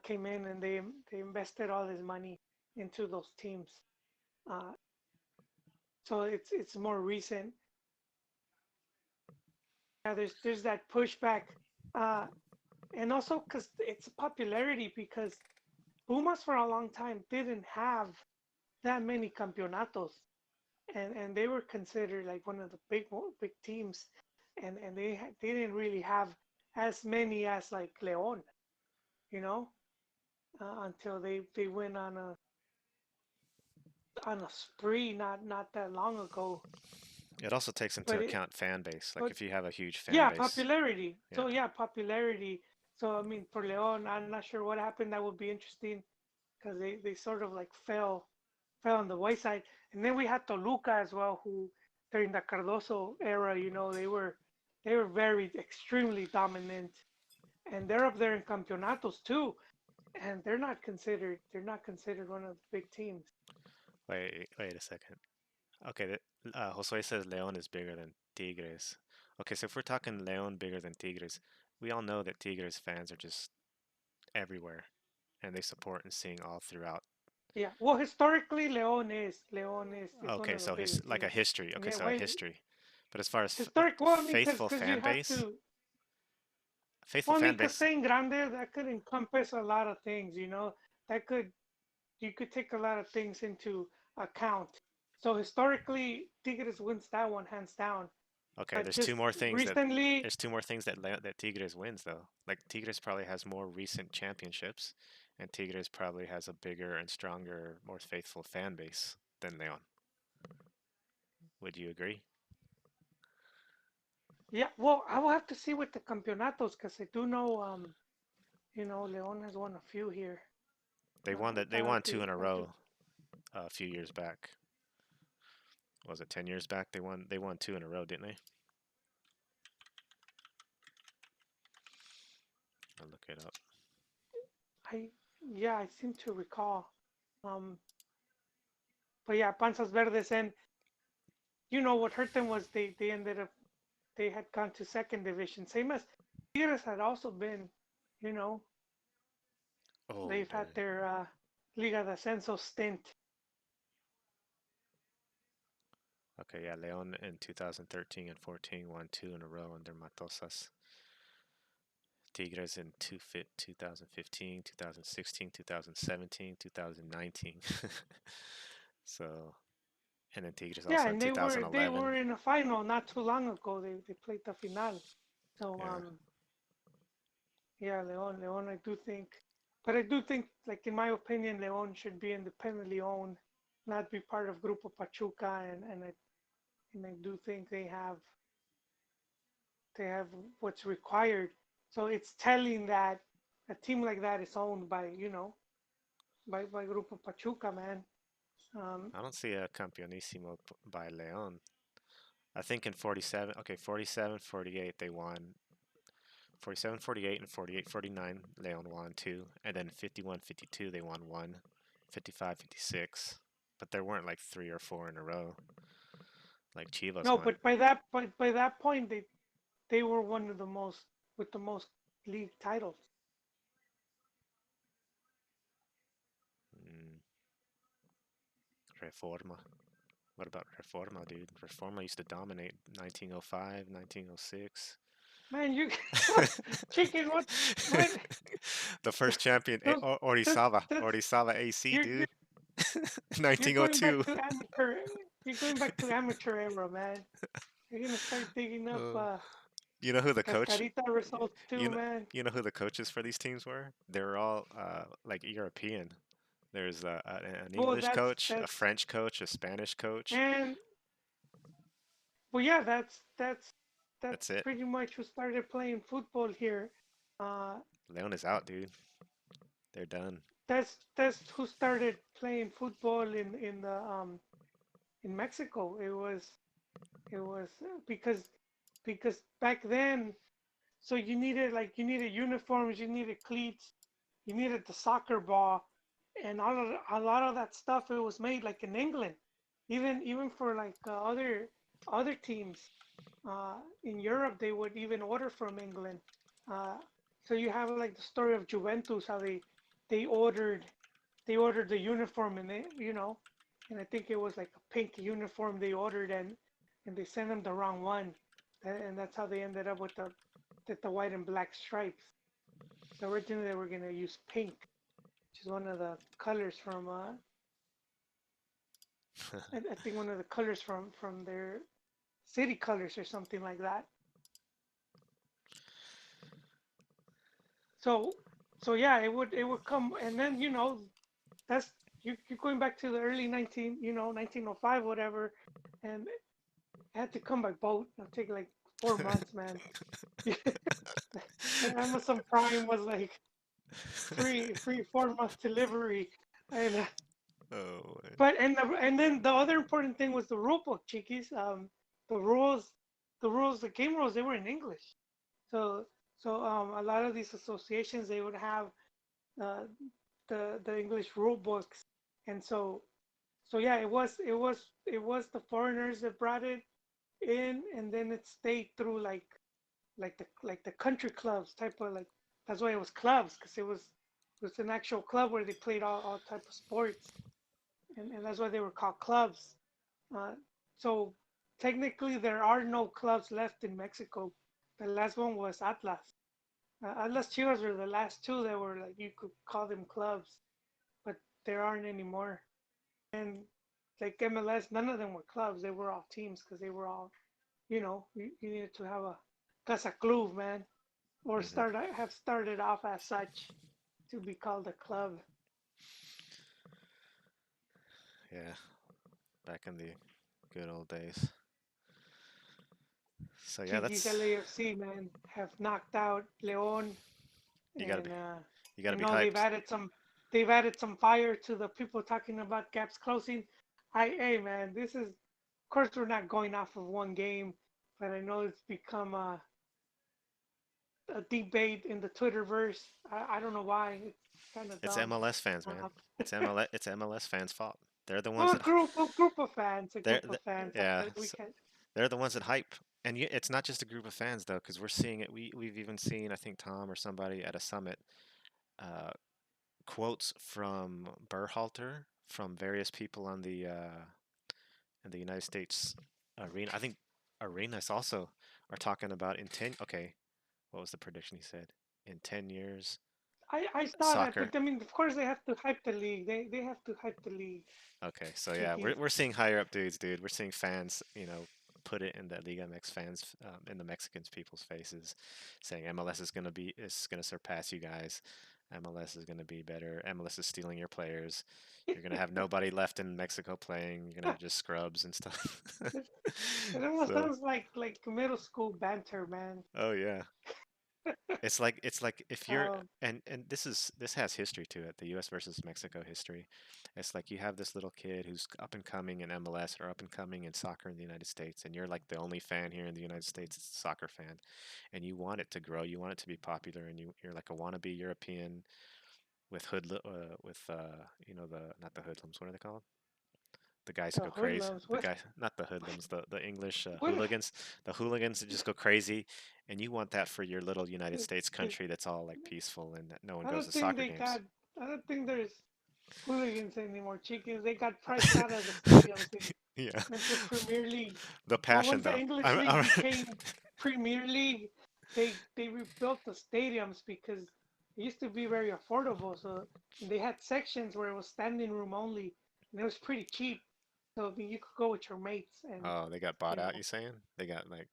came in and they invested all this money into those teams. Uh, so it's more recent. Yeah, there's that pushback, uh, and also because it's popularity because Pumas for a long time didn't have that many campeonatos, and they were considered like one of the big teams, and they didn't really have as many as like León, you know, until they went on a spree not that long ago.
It also takes into
But it
account fan base. Like
but
if you have a huge fan
yeah,
base,
popularity.
yeah.
So yeah, popularity. So I mean, for León, I'm not sure what happened. That would be interesting because they sort of like fell on the wayside. And then we had Toluca as well, who during the Cardoso era, they were very extremely dominant, and they're up there in campeonatos too. And they're not considered one of the big teams.
Wait a second. Okay, Josue says León is bigger than Tigres. Okay, so if we're talking León bigger than Tigres, we all know that Tigres fans are just everywhere, and they support and sing all throughout.
Yeah. Well, historically, León is one
Okay,
of the
so
biggest
like a
teams.
history.
And
Okay,
yeah,
so a
why
history. But as far as
historic? Well, I mean, because you have to.
faithful
Well, I mean,
fan
because
base.
saying grande that could encompass a lot of things. That could you could take a lot of things into account. So historically, Tigres wins that one hands down.
Okay,
But just recently,
there's two more things that that Tigres wins though. Like Tigres probably has more recent championships, and Tigres probably has a bigger and stronger, more faithful fan base than León. Would you agree?
yeah. Well, I will have to see with the campeonatos because I do know, León has won a few here.
They won two in a
I'll have to.
row a few years back. Was it 10 years back? They won two in a row, didn't they? I'll look it up.
I Yeah, I seem to recall. Um, but yeah, Panzas Verdes, and what hurt them was they had gone to second division, same as Tigres had also been. You know,
Oh
they've had
damn.
their Liga de Ascenso stint.
Okay, yeah, León in 2013 and 14 won two in a row under Matosas. Tigres in 2015, 2016, 2017, 2019. So, and then Tigres
Yeah,
also in
and they were
2011.
in a final not too long ago. They played the final. So
Yeah,
yeah, León, I do think, like in my opinion, León should be independently owned, not be part of Grupo Pachuca, and I do think they have what's required. So it's telling that a team like that is owned by Grupo Pachuca, man. Um,
I don't see a Campeonísimo by León. I think in 47, okay, 47, 48 they won. 47, 48, and 48, 49 León won two. And then 51, 52 they won one. 55, 56. But there weren't like three or four in a row like Chivas
no,
won.
but by that point they were one of the most with the most league titles.
Mm, Reforma. What about Reforma, dude? Reforma used to dominate 1905, 1906.
Man, you chicken. What?
The first champion,
Those that's
Orizaba AC,
you're
dude.
you're going back
1902.
to amateur. You're going back to amateur era, man. You're gonna start digging up
Uh, you know who the coach?
Cascarita results
You
too,
know,
man.
you know who the coaches for these teams were? They were all like European. There's an
Well,
English
that's
coach, a
that's
French coach, a Spanish coach.
and well, yeah, that's
That's it.
pretty much who started playing football here. Uh,
Leon is out, dude. They're done.
that's who started playing football in Mexico. It was because back then, so you needed uniforms, you needed cleats, you needed the soccer ball, and a lot of that stuff it was made like in England. even for like other teams in Europe, they would even order from England. Uh, so you have like the story of Juventus, how they ordered they ordered the uniform and and I think it was like a pink uniform they ordered and they sent them the wrong one, and that's how they ended up with the white and black stripes. So originally they were gonna use pink, which is one of the colors from I think one of the colors from their city colors or something like that. So so yeah, it would come and then that's you're going back to the early 1905 whatever, and it had to come by boat. It'll take like 4 months, man. Amazon Prime was like free 4 month delivery, and
Oh, man.
but and then the other important thing was the rule book, Chiquis. The rules, the game rules, they were in English. So a lot of these associations they would have uh, the English rule books, and so yeah, it was the foreigners that brought it in, and then it stayed through like the country clubs type of like that's why it was clubs because it was an actual club where they played all type of sports, and that's why they were called clubs. Uh, so technically, there are no clubs left in Mexico. The last one was Atlas. Atlas Chivas were the last two that were like you could call them clubs, but there aren't anymore. And like MLS, none of them were clubs. They were all teams because they were all, you needed to have a Casa Club, man, or
Hmm.
have started off as such to be called a club.
Yeah, back in the good old days. So yeah,
Chiquis
that's
LAFC, man, have knocked out Leon,
you gotta
and
be you
I
gotta be
know they've
hyped.
added some they've added some fire to the people talking about gaps closing. Hey man, this is of course we're not going off of one game, but I know it's become a debate in the Twitterverse. I don't know why. It's kind of
It's
dumb.
MLS fans, man.
Uh,
It's MLS fans' fault. They're the ones
well,
that
group of fans, a
they're
group of fans.
yeah,
We can.
they're the ones that hype. And it's not just a group of fans though, because we're seeing it. We've even seen, I think Tom or somebody at a summit, uh, quotes from Berhalter from various people on the in the United States arena. I think arenas also are talking about in 10. Okay, what was the prediction he said? In 10 years,
I saw that,
soccer.
but I mean, of course they have to hype the league. They have to hype the league,
Okay, so yeah,
Chiquis.
we're seeing higher up dudes, dude. We're seeing fans, put it in the Liga MX fans, in the Mexicans people's faces, saying MLS is gonna surpass you guys. MLS is gonna be better. MLS is stealing your players. You're gonna have nobody left in Mexico playing. You're gonna have just scrubs and stuff.
It, it almost
So,
sounds like middle school banter, man.
oh yeah, it's like if you're
Um,
and this has history to it, the US versus Mexico history. It's like you have this little kid who's up and coming in MLS or up and coming in soccer in the United States, and you're like the only fan here in the United States that's a soccer fan, and you want it to grow, you want it to be popular, and you're like a wannabe European with the not the hoodlums, what are they called? The guys who
the
go crazy,
hoodlums.
the
What?
guy, not the hoodlums, the English
What?
hooligans, the hooligans that just go crazy, and you want that for your little United
It,
States
it,
country that's all like peaceful and that no one
I
goes
don't
to
think
soccer
they
games.
got. I don't think there's hooligans anymore. Chickens. They got priced out of the stadiums
Yeah,
into Premier League.
the
Well,
passion
once the
though.
English
I'm,
League
I'm
became Premier League, they rebuilt the stadiums because it used to be very affordable. So they had sections where it was standing room only, and it was pretty cheap. So I mean, you could go with your mates, and
oh, they got bought
you
out.
know,
You saying they got like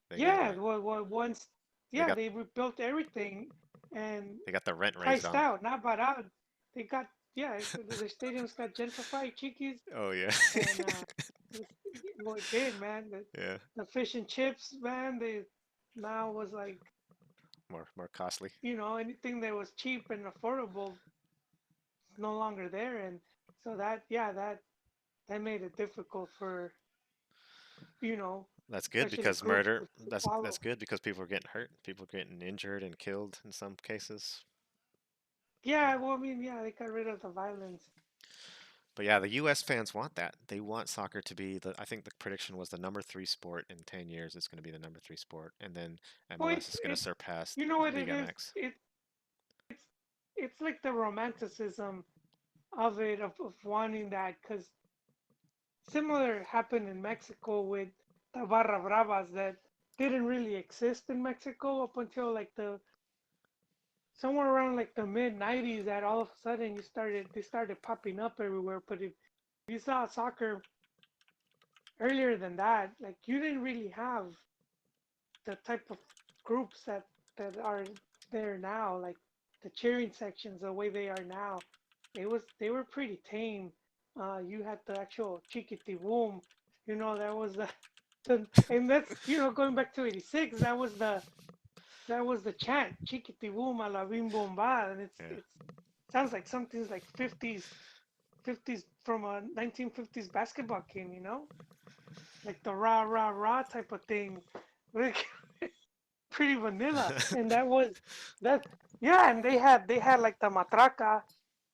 they got
yeah. Well, once,
they
yeah,
got
they rebuilt everything and
they got the rent raised
priced
on.
out, not bought out. They got yeah, the stadiums got gentrified, cheekies,
Oh yeah,
and well, it did, man.
yeah,
The fish and chips, man. They now was like
more costly.
anything that was cheap and affordable is no longer there, and so that yeah that made it difficult for you know
That's good
especially
because
groups
murder.
to
That's
follow.
good because people are getting hurt. People are getting injured and killed in some cases.
Yeah, well, I mean, yeah, they got rid of the violence.
But yeah, the U.S. fans want that. They want soccer to be the. I think the prediction was the number three sport in 10 years. It's going to be the number three sport, and then
Well,
MLS is going to surpass
you know what it
Liga
is.
MX.
It's it's like the romanticism of it of wanting that because similar happened in Mexico with the Barra Bravas that didn't really exist in Mexico up until like the somewhere around like the mid 90s that all of a sudden you started they started popping up everywhere. But if you saw soccer earlier than that, like you didn't really have the type of groups that are there now, like the cheering sections, the way they are now. They were pretty tame. You had the actual Chiquitibum, that was and that's going back to '86. That was the chant Chiquitibum a la bim bomba, and
Yeah,
it's sounds like something's like '50s from a 1950s basketball game, like the rah rah rah type of thing. Like, pretty vanilla, and that was that. Yeah, and they had like the matraca,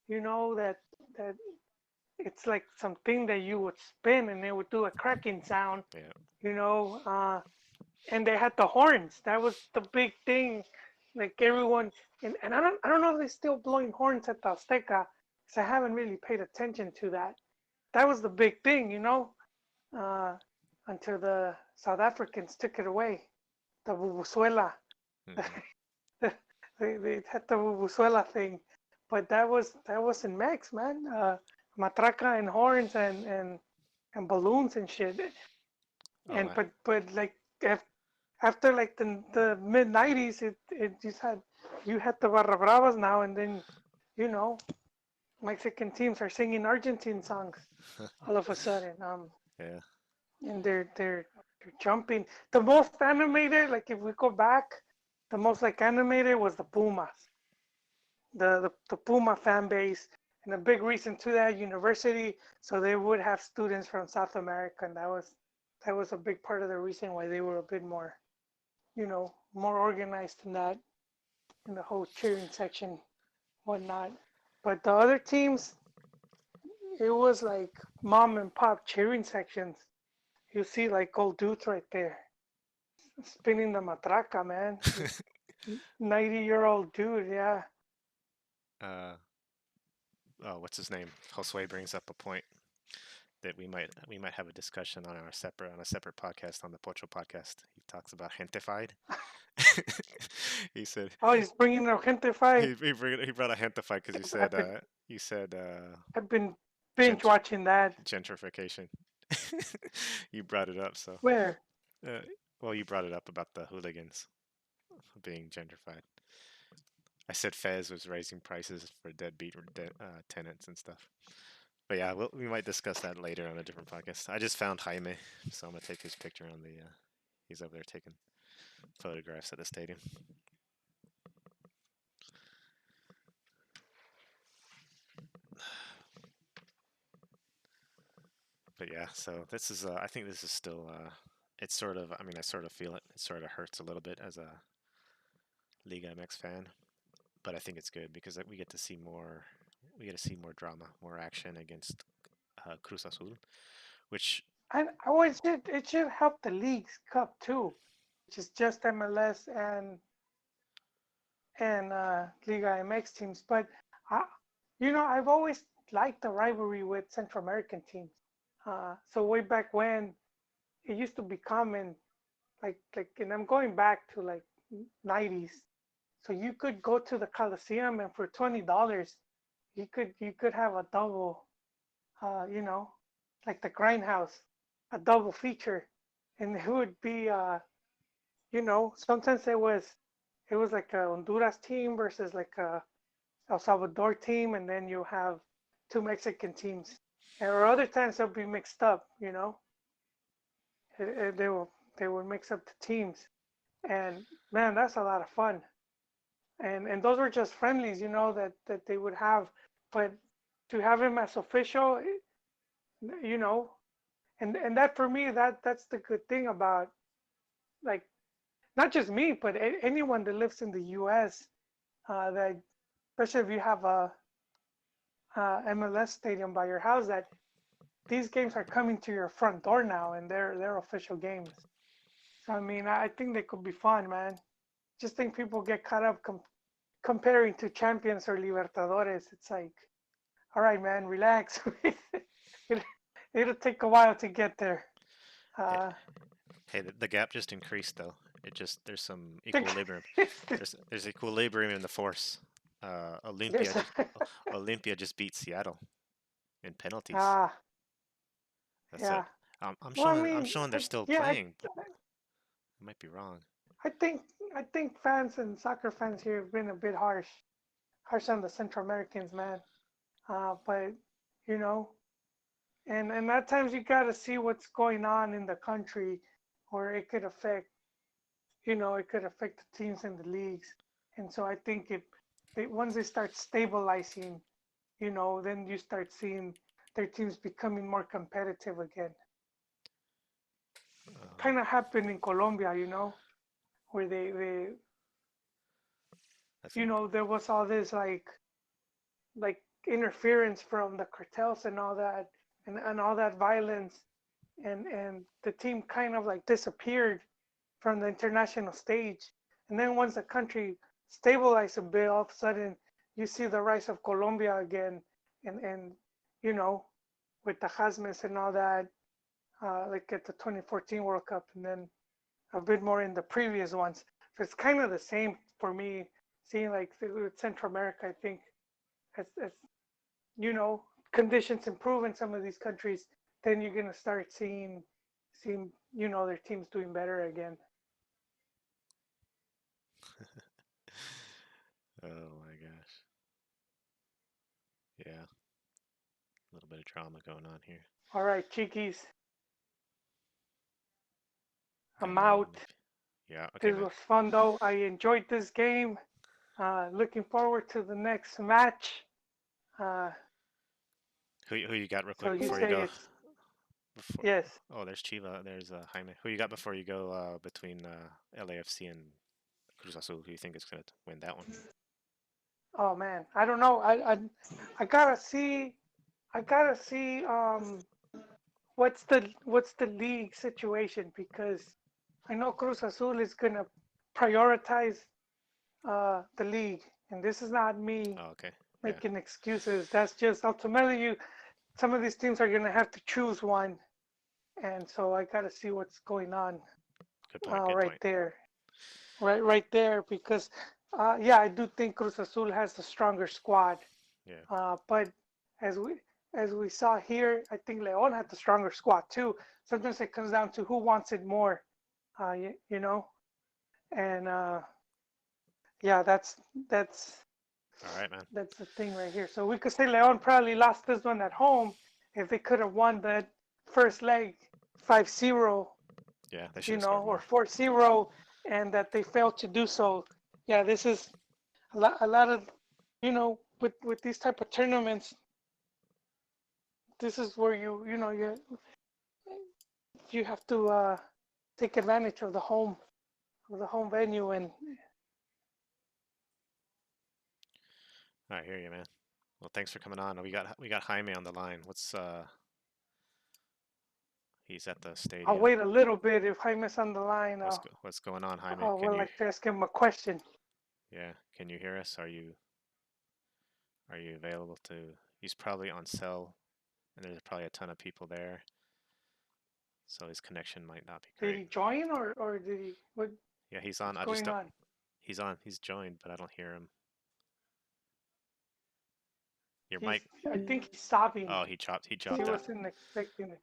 that it's like something that you would spin and it would do a cracking sound,
yeah.
you know. And they had the horns. That was the big thing. Like everyone, and I don't know if they're still blowing horns at the Azteca, because I haven't really paid attention to that. That was the big thing, uh, until the South Africans took it away. The Vuvuzuela.
Hmm.
They had the Vuvuzuela thing, but that was in Mex, man. Matraca and horns and balloons and shit.
Oh,
And but like after like the mid '90s, it just had you had the Barra Bravas now, and then you know Mexican teams are singing Argentine songs all of a sudden.
yeah.
And they're jumping. The most animated, like if we go back, the most like animated was the Pumas, the Puma fan base, and a big reason to that university, so they would have students from South America, and that was a big part of the reason why they were a bit more, more organized in the whole cheering section, whatnot. But the other teams, it was like mom and pop cheering sections. You see like old dudes right there spinning the matraca, man. 90-year-old dude, yeah.
uh, oh, what's his name? Josue brings up a point that we might have a discussion on a separate podcast on the Pocho podcast. He talks about gentified. He said
Oh, he's bringing the gente fight.
he brought a gentified because
I've been
you said
I've been binge
gentr
watching that.
gentrification. You brought it up, so
Where?
uh, well, you brought it up about the hooligans being gentrified. I said Fez was raising prices for deadbeat tenants and stuff. But yeah, we might discuss that later on a different podcast. I just found Jaime, so I'm gonna take his picture on the. He's over there taking photographs at the stadium. But yeah, so this is. I think this is still. It's sort of. I mean, I sort of feel it. It sort of hurts a little bit as a Liga MX fan, but I think it's good because we get to see more. We get to see more drama, more action against Cruz Azul, which
I always it should help the league's cup too, which is just MLS and Liga MX teams. But I, I've always liked the rivalry with Central American teams. So way back when it used to be common, and I'm going back to like '90s. So you could go to the Coliseum and for $20, you could have a double, uh, you know, like the Grindhouse, a double feature, and it would be, sometimes it was like a Honduras team versus like a El Salvador team, and then you have two Mexican teams, or other times they'll be mixed up, they will mix up the teams, and man, that's a lot of fun. And those were just friendlies, that they would have, but to have him as official, you know, and that for me, that's the good thing about, like, not just me, but anyone that lives in the U.S. That especially if you have MLS stadium by your house that these games are coming to your front door now, and they're official games. So I mean, I think they could be fun, man. Just think people get caught up comparing to Champions or Libertadores. It's like, all right, man, relax. it, it'll take a while to get there.
Hey,
Uh,
hey, the gap just increased though. It just there's some
think
equilibrium. There's equilibrium in the force. Uh, Olympia
there's a,
just Olympia just beat Seattle in penalties.
ah,
That's it.
yeah.
I'm
Well, I
showing I'm
mean,
showing they're still
yeah,
playing. I might be wrong.
I think I think fans and soccer fans here have been a bit harsh on the Central Americans, man. But you know, and at times you gotta see what's going on in the country, or it could affect, it could affect the teams in the leagues. And so I think once they start stabilizing, then you start seeing their teams becoming more competitive again.
Uh,
Kind of happened in Colombia, where
I think
there was all this like interference from the cartels and all that, and all that violence, and the team kind of like disappeared from the international stage. And then once the country stabilized a bit, all of a sudden you see the rise of Colombia again, and you know with the Hasmes and all that, like at the 2014 World Cup, and then a bit more in the previous ones. So it's kind of the same for me, seeing like with Central America. I think as you know conditions improve in some of these countries, then you're gonna start seeing their teams doing better again.
oh my gosh. Yeah, a little bit of drama going on here.
All right, Chiquis, I'm
Gana
out.
Olympia. Yeah, okay,
This
man.
was fun though. I enjoyed this game. Looking forward to the next match. Uh,
Who you got real
so
quick
you
before you
say
go?
it's
Before
yes.
oh, there's Chiva. There's Jaime. Who you got before you go? Between LAFC and Cruz Azul. Who you think is gonna win that one?
Oh man, I don't know. I gotta see. I gotta see. What's the league situation, because I know Cruz Azul is gonna prioritize the league, and this is not me
Oh, okay. Yeah.
making excuses. That's just ultimately some of these teams are gonna have to choose one, and so I gotta see what's going on
Good point. Good
right
point.
there, right there, because yeah, I do think Cruz Azul has the stronger squad,
Yeah.
but as we as we saw here, I think Leon had the stronger squad too. Sometimes it comes down to who wants it more, you know, and yeah, that's
All right, man.
that's the thing right here. So we could say Leon probably lost this one at home if they could have won that first leg 5-0,
Yeah, they should have scored
or
more.
4-0, and that they failed to do so. Yeah, this is a lot of, with these type of tournaments, this is where you have to take advantage of the home venue. And
I hear you, man. Well, thanks for coming on. We got Jaime on the line. He's at the
I'll
stadium.
wait a little bit. If Jaime's on the line,
What's going on, Jaime?
I would like to ask him a question.
Yeah, can you hear us? Are you available to? He's probably on cell, and there's probably a ton of people there, so his connection might not be
Did
great.
he join, or did he?
Yeah, he's on.
What's
I just
going
don't.
on?
He's on. He's joined, but I don't hear him. Your
He's.
mic.
I think he's sobbing
Oh, he chopped. He
because he
chopped out.
wasn't expecting it.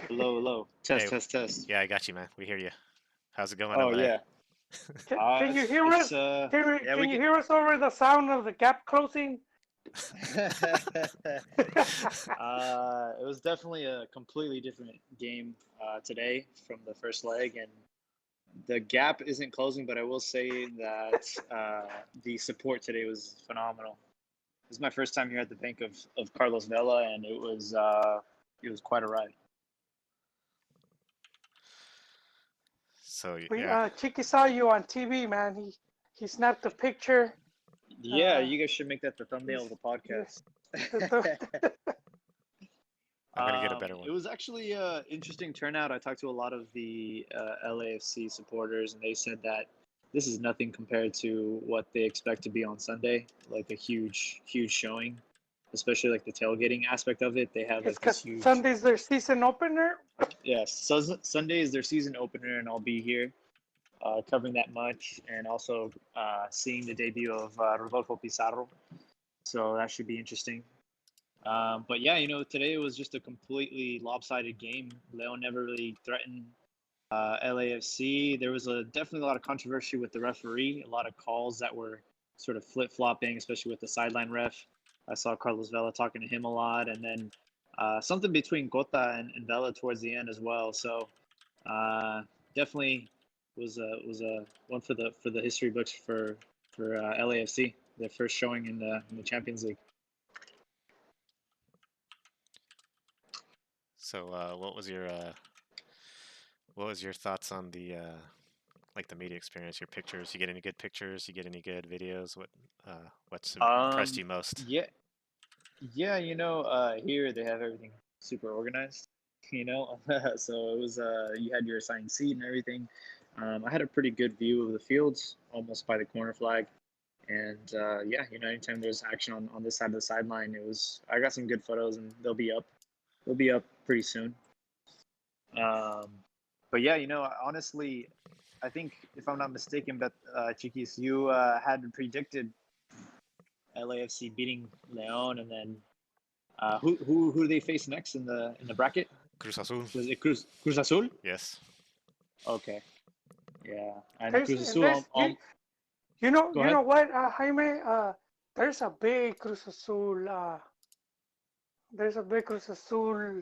Hello, hello. Test,
Hey,
test, test.
yeah, I got you, man. We hear you. How's it going,
Oh
LA?
yeah.
Can you hear
It's
us? Can,
yeah,
can
we
you
get.
hear us over the sound of the gap closing?
It was definitely a completely different game today from the first leg, and the gap isn't closing. But I will say that the support today was phenomenal. This is my first time here at the bank of Carlos Vela, and it was quite a ride.
So
We
yeah,
Chicky saw you on TV, man. He snapped a picture.
Yeah,
Uh,
you guys should make that the thumbnail
he's
of the
yeah,
podcast.
I'm gonna get a better
It
one.
was actually a interesting turnout. I talked to a lot of the LAFC supporters, and they said that this is nothing compared to what they expect to be on Sunday. Like a huge, huge showing, especially like the tailgating aspect of it. They have
It's
like this
because
huge.
Sunday's their season opener.
Yes, so Sunday is their season opener, and I'll be here covering that much, and also seeing the debut of Rodolfo Pizarro. So that should be interesting. But yeah, today it was just a completely lopsided game. Leon never really threatened LAFC. There was definitely a lot of controversy with the referee, a lot of calls that were sort of flip flopping, especially with the sideline ref. I saw Carlos Vela talking to him a lot, and then something between Cota and Vela towards the end as well. So uh, definitely was a one for the history books for LAFC, their first showing in the Champions League.
So, what was your thoughts on the like the media experience? Your pictures? You get any good pictures? You get any good videos? What's impressed
Um,
you most?
yeah, yeah, here they have everything super organized, so it was you had your assigned seat and everything. I had a pretty good view of the fields, almost by the corner flag, and yeah, anytime there's action on this side of the sideline, I got some good photos, and they'll be up pretty soon. Um, but yeah, honestly, I think if I'm not mistaken, but Chiquis, you had predicted LAFC beating Leon, and then who do they face next in the bracket?
Cruz Azul.
Was it Cruz Azul?
Yes.
Okay, yeah, and
There's
Cruz
and
Azul.
there's
Go
you know
ahead.
what, Jaime? There's a big Cruz Azul. There's a big Cruz Azul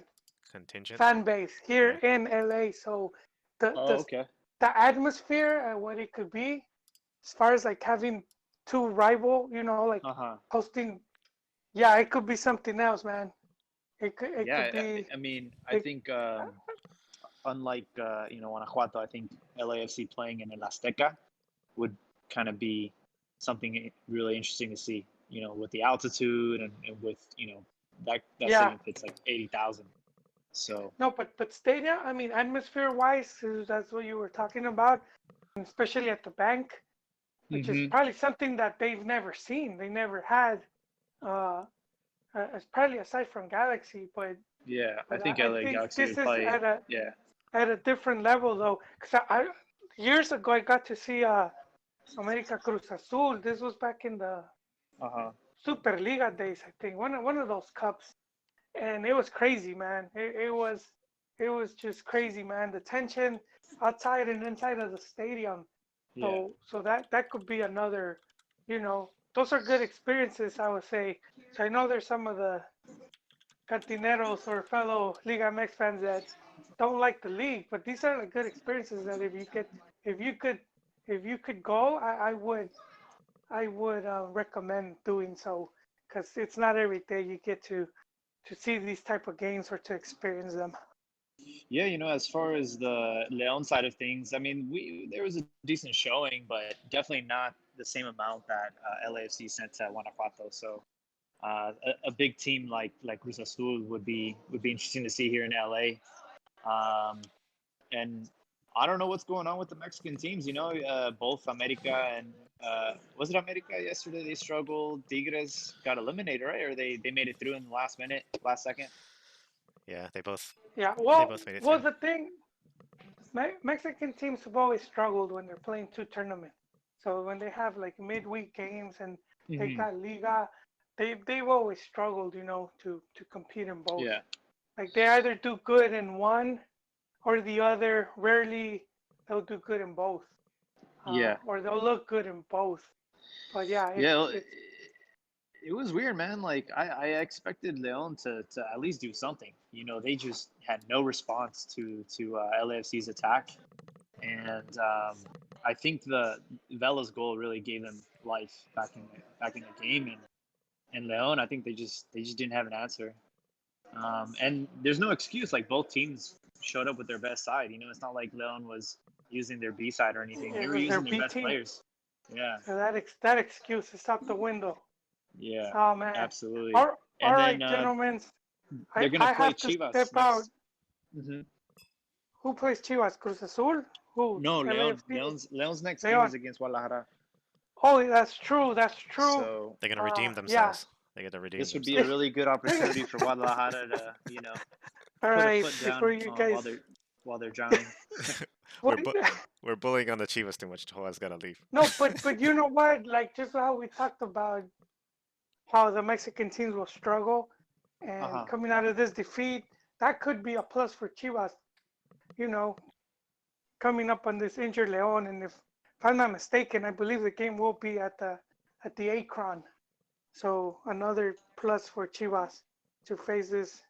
Contingent.
fan base here
Yeah.
in LA. So the
Oh,
the
okay.
the atmosphere and what it could be, as far as like having two rival, like
Uh huh.
hosting. Yeah, it could be something else, man. It could
Yeah,
be
I mean, I
it.
think unlike Guanajuato, I think LAFC playing in El Azteca would kind of be something really interesting to see. With the altitude and with that
Yeah,
stadium fits like 80,000. So
no, but stadium. I mean, atmosphere wise, that's what you were talking about, and especially at the bank, which is
hmm
probably something that they've never seen. They never had. Uh, as probably aside from Galaxy, but
yeah, I
but
think
I
LA
think
Galaxy
this
would
is
probably,
at a
yeah.
at a different level though. Because years ago I got to see America Cruz Azul. This was back in the
Uh-huh.
Superliga days, I think. One of those cups, and it was crazy, man. It was just crazy, man. The tension outside and inside of the stadium.
Yeah.
So that could be another, those are good experiences, I would say. So I know there's some of the cantineros or fellow Liga MX fans that don't like the league, but these are the good experiences that if you could, if you could go, I would recommend doing so because it's not every day you get to see these type of games or to experience them.
Yeah, as far as the Leon side of things, I mean, there was a decent showing, but definitely not the same amount that LAFC sent to Guanajuato. So a big team like Cruz Azul would be interesting to see here in LA. And I don't know what's going on with the Mexican teams. Both America and was it America yesterday? They struggled. Tigres got eliminated, right? Or they made it through in the last minute, last second.
Yeah.
Yeah,
They
well,
both made it
well,
through.
the thing, Mexican teams have always struggled when they're playing two tournaments. So when they have like midweek games and they
hmm
got Liga, they've always struggled, to compete in both.
Yeah,
Like they either do good in one or the other. Rarely they'll do good in both,
yeah,
or they'll look good in both. But yeah,
yeah.
it's
It was weird, man. Like I expected Leon to at least do something. They just had no response to LAFC's attack, and I think the Vela's goal really gave them life back in the game, and Leon, I think they just didn't have an answer. And there's no excuse. Like both teams showed up with their best side. It's not like Leon was using their B side or anything. They
it
were
was their
using their
B
best
team.
players. Yeah,
So that excuse is out the window.
yeah,
Oh man.
absolutely.
All All
and
right,
then
gentlemen.
they're gonna
I
play
have to
Chivas
step out.
next. Hmm.
Who plays Chivas? Cruz Azul? Who?
No,
LAFC?
Leon's next game is
Leon.
against Guadalajara.
Oh, that's true. That's true.
So
They're gonna redeem
Yeah.
themselves. They get to redeem
this would be a
themselves.
really good opportunity for Guadalajara to,
All
put a
right.
foot
Before
down
you guys,
while they're drowning.
what?
We're bullying on the Chivas too much. Joa's gotta leave.
No, but you know what? Like just how we talked about how the Mexican teams will struggle,
Uh
and
huh.
coming out of this defeat, that could be a plus for Chivas. You know, coming up on this injured Leon, and if I'm not mistaken, I believe the game will be at the Akron. So another plus for Chivas to face this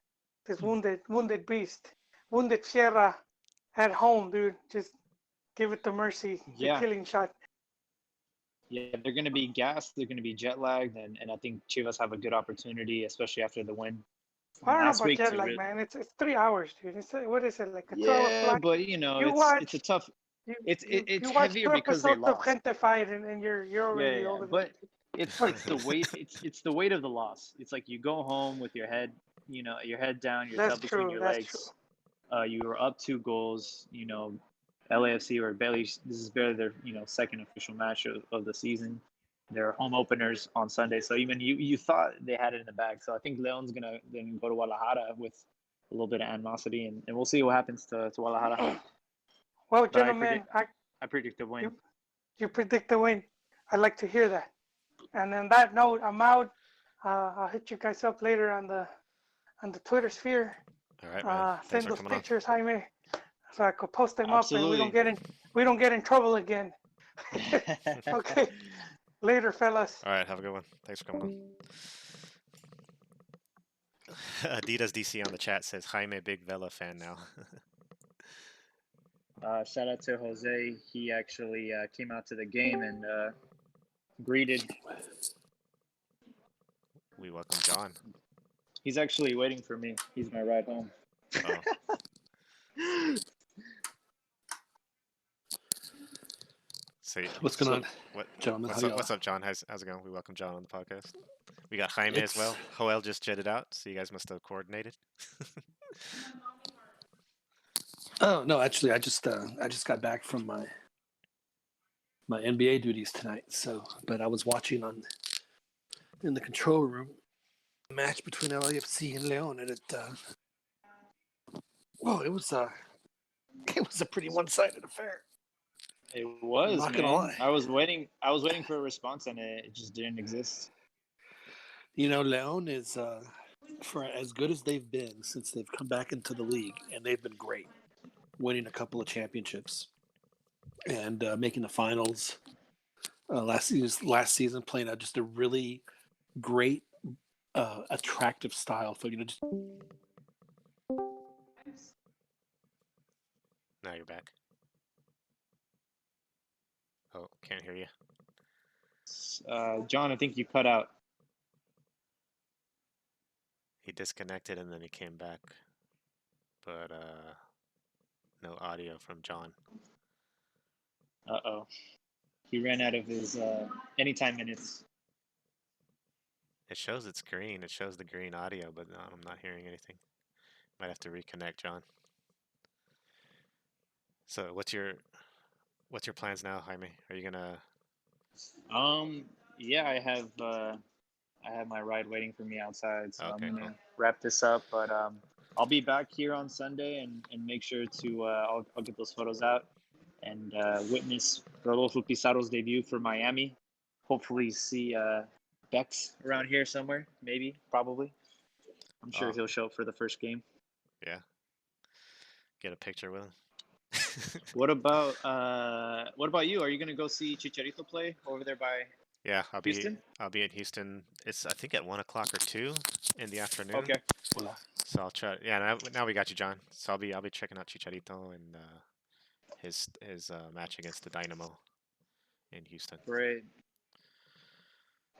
wounded beast, wounded Sierra at home, dude. Just give it the mercy, the
Yeah,
killing shot.
yeah, they're going to be gassed. They're going to be jet lagged, and I think Chivas have a good opportunity, especially after the win
I
from
don't know
last
about
week
jet
to
lag,
really.
man. It's 3 hours, dude. What is it, like a 2 hour
Yeah,
flight?
but
You
it's a
watch
tough.
you
It's
you
it's
you watch
heavier
two
because they
episodes of
lost.
Gente fight, and you're
Yeah, yeah,
already
yeah.
over there.
But it's the weight. It's the weight of the loss. It's like you go home with your head, your head down, your
That's
tail between
true.
your
That's true.
legs. You were up 2 goals. LAFC or barely. This is barely their second official match of the season. Their home openers on Sunday. So even you thought they had it in the bag. So I think Leon's gonna then go to Guadalajara with a little bit of animosity, and we'll see what happens to Guadalajara.
Well,
But
gentlemen,
I predict a win.
you you predict the win. I'd like to hear that. And on that note, I'm out. I'll hit you guys up later on the Twitter sphere.
All right, man. Thanks
Send
for
those
coming on.
pictures, Jaime, so I could post them up and
Absolutely.
we don't get in trouble again. Okay, later, fellas.
All right, have a good one. Thanks for coming on. Adidas DC on the chat says Jaime big Vela fan now.
Shout out to Jose. He actually came out to the game and greeted.
We welcome John.
He's actually waiting for me. He's my ride home.
Oh. So
What's going on,
what
gentlemen?
what's
How
up?
y'all?
What's up, John? How's it going? We welcome John on the podcast. We got Jaime as
It's
well. Joel just jetted out, so you guys must have coordinated.
oh no, actually, I just got back from my NBA duties tonight. So, but I was watching in the control room the match between LAFC and Leon, and it was a pretty one-sided affair.
It
I'm
was,
not gonna
man.
lie.
I was waiting for a response, and it just didn't exist.
Leon is for as good as they've been since they've come back into the league, and they've been great, winning a couple of championships and making the finals. Last season, playing out just a really great, attractive style. So just
Now you're back. Oh, can't hear you.
John, I think you cut out.
He disconnected and then he came back, but no audio from John.
Uh-oh. He ran out of his anytime minutes.
It shows it's green. It shows the green audio, but I'm not hearing anything. Might have to reconnect, John. So what's your plans now, Jaime? Are you gonna?
Yeah, I have my ride waiting for me outside, so
Okay,
I'm
cool.
gonna wrap this up. But I'll be back here on Sunday and make sure to I'll get those photos out and witness Rodolfo Pizarro's debut for Miami. Hopefully, see Bex around here somewhere. Maybe, probably. I'm sure
Oh,
he'll show up for the first game.
yeah. Get a picture with him.
What about you? Are you gonna go see Chicharito play over there by
Yeah,
Houston?
I'll be in Houston. It's I think at 1 o'clock or 2 in the afternoon.
Okay.
So I'll try. Yeah, now we got you, John. So I'll be checking out Chicharito and his match against the Dynamo in Houston.
Great.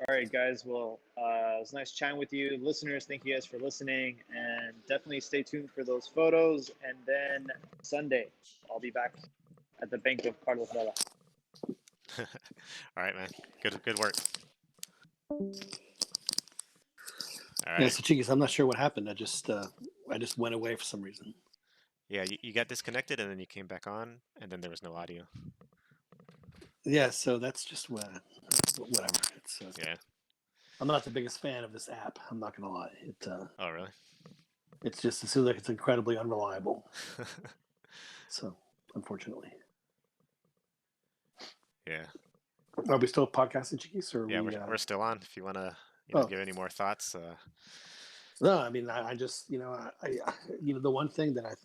All right, guys. Well, it was nice chatting with you. Listeners, thank you guys for listening. And definitely stay tuned for those photos. And then Sunday, I'll be back at the bank of Carlos Vela.
All right, man. Good work. All
Yeah,
right.
so Chiquis, I'm not sure what happened. I just went away for some reason.
Yeah, you got disconnected and then you came back on, and then there was no audio.
Yeah, so that's just whatever.
Yeah.
I'm not the biggest fan of this app. I'm not gonna lie.
Oh, really?
It seems like it's incredibly unreliable. So, unfortunately,
Yeah.
are we still podcasting, Chiquis, or are
Yeah,
we?
we're still on. If you want to,
Oh
give any more thoughts.
no, I mean, I just the one thing that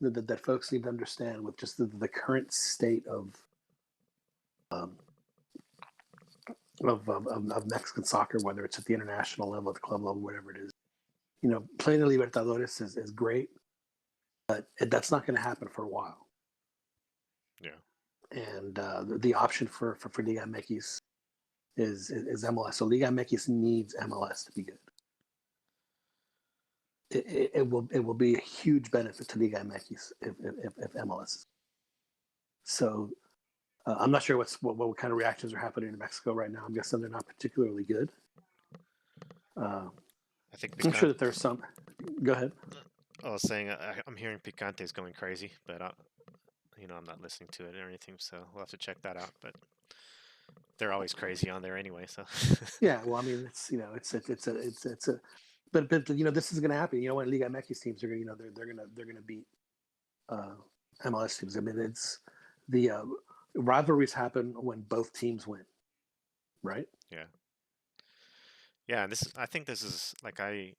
that folks need to understand with just the current state um, of Mexican soccer, whether it's at the international level, at the club level, whatever it is. Playing the Libertadores is great, but that's not going to happen for a while.
Yeah.
And the option for Liga MX is MLS. So Liga MX needs MLS to be good. It will be a huge benefit to Liga MX if MLS. So I'm not sure what kind of reactions are happening in Mexico right now. I'm guessing they're not particularly good.
I think
I'm sure
Picante.
that there's some. Go ahead.
I was saying I'm hearing Picante is going crazy, but I'm not listening to it or anything, so we'll have to check that out. But they're always crazy on there anyway, so.
Yeah, well, I mean, it's a, but this is going to happen. When Liga MX teams are going, they're going to beat uh, MLS teams. I mean, it's the rivalries happen when both teams win, right?
Yeah. Yeah, and I think this is like I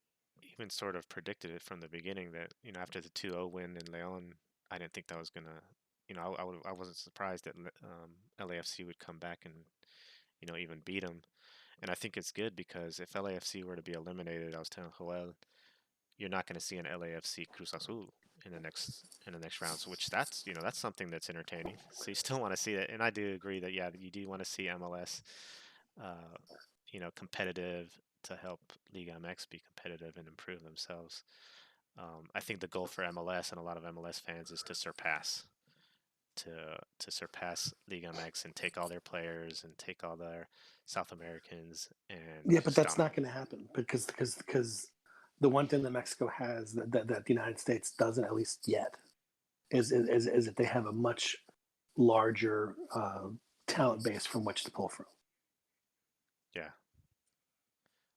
even sort of predicted it from the beginning that, after the 2-0 win in Leon, I didn't think that was gonna, I wasn't surprised that LAFC would come back and, even beat them. And I think it's good because if LAFC were to be eliminated, I was telling Joel, you're not going to see an LAFC Cruz Azul in the next round. So that's something that's entertaining. So you still want to see that, and I do agree that yeah, you do want to see MLS, uh, competitive to help Liga MX be competitive and improve themselves. I think the goal for MLS and a lot of MLS fans is to surpass Liga MX and take all their players and take all their South Americans and
Yeah, but
just
that's
dominate.
not going to happen because the one thing that Mexico has that the United States doesn't, at least yet, is that they have a much larger talent base from which to pull from.
Yeah.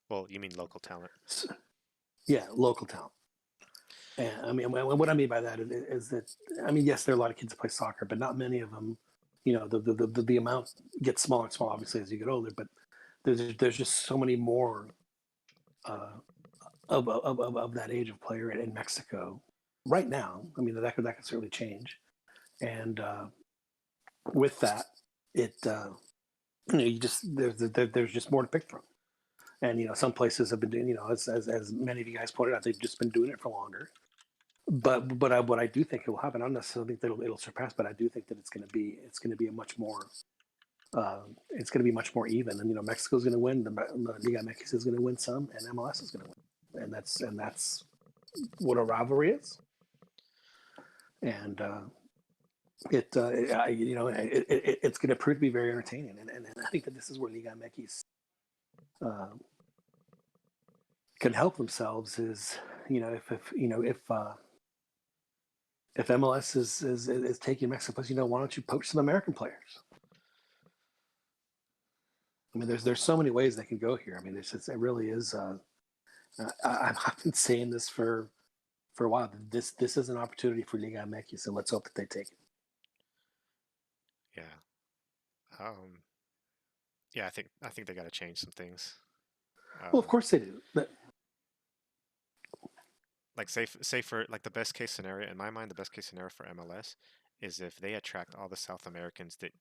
Well, you mean local talent?
So, yeah, local talent. And I mean, what I mean by that is that, I mean, yes, there are a lot of kids that play soccer, but not many of them. The amount gets smaller and smaller, obviously, as you get older. But there's just so many more uh, of that age of player in Mexico right now. I mean, that could certainly change. And with that, it you just there's just more to pick from. And some places have been doing, as many of you guys pointed out, they've just been doing it for longer. But what I do think it will happen, I don't necessarily think that it'll surpass, but I do think that it's going to be a much more it's going to be much more even. And Mexico's going to win, the Liga MX is going to win some, and MLS is going to win, and that's what a rivalry is. And it's going to prove to be very entertaining, and I think that this is where Liga MX can help themselves is if MLS is taking Mexico place, why don't you poach some American players? I mean, there's so many ways they can go here. I mean, it really is. I've been saying this for a while. This is an opportunity for Liga MX, so let's hope that they take it.
Yeah. Um, yeah, I think they got to change some things.
Well, of course they do. But
Like say for like the best case scenario in my mind, the best case scenario for MLS is if they attract all the South Americans that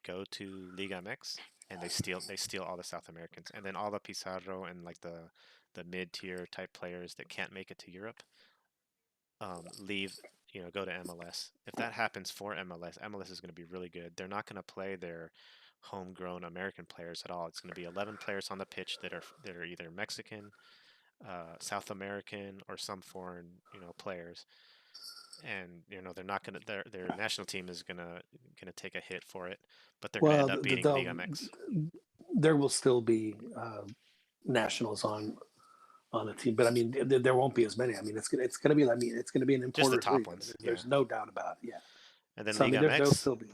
go to Liga MX and they steal all the South Americans, and then all the Pizarro and like the mid tier type players that can't make it to Europe leave, go to MLS. If that happens for MLS is going to be really good. They're not going to play their homegrown American players at all. It's going to be 11 players on the pitch that are either Mexican, South American, or some foreign, players. And they're not going to their national team is going to take a hit for it, but they're going to
well,
end up beating Liga MX.
there will still be nationals on on the team. But I mean, there won't be as many. I mean, it's gonna be. I mean, it's gonna be an
Just the
importers
top
league. I mean,
ones. Yeah.
there's no doubt about it. Yeah.
And then
So I mean,
Liga
there'll
MX,
still be.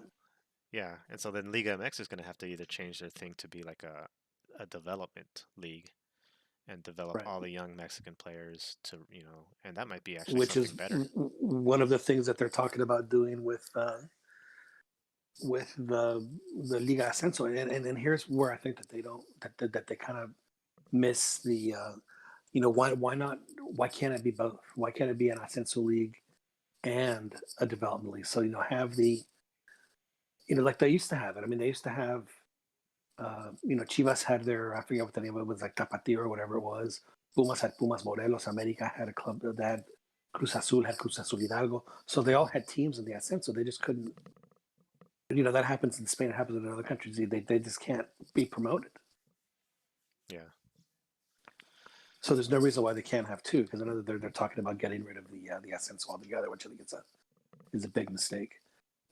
yeah. And so then Liga MX is going to have to either change their thing to be like a development league and develop
Right.
all the young Mexican players to, and that might be actually
Which
something
is
better.
one of the things that they're talking about doing with the Liga Ascenso, and here's where I think that they don't that they kind of miss the why can't it be both? Why can't it be an Ascenso league and a development league? So have the like they used to have it. I mean, they used to have Chivas had their, I forget what the name of it was, like Tapatio or whatever it was. Pumas had Pumas Morelos. America had a club that had Cruz Azul had Cruz Azul Hidalgo. So they all had teams in the Ascenso. They just couldn't. That happens in Spain. It happens in other countries. They just can't be promoted.
Yeah.
So there's no reason why they can't have two, because I know that they're talking about getting rid of the Ascenso altogether, which I think is a big mistake.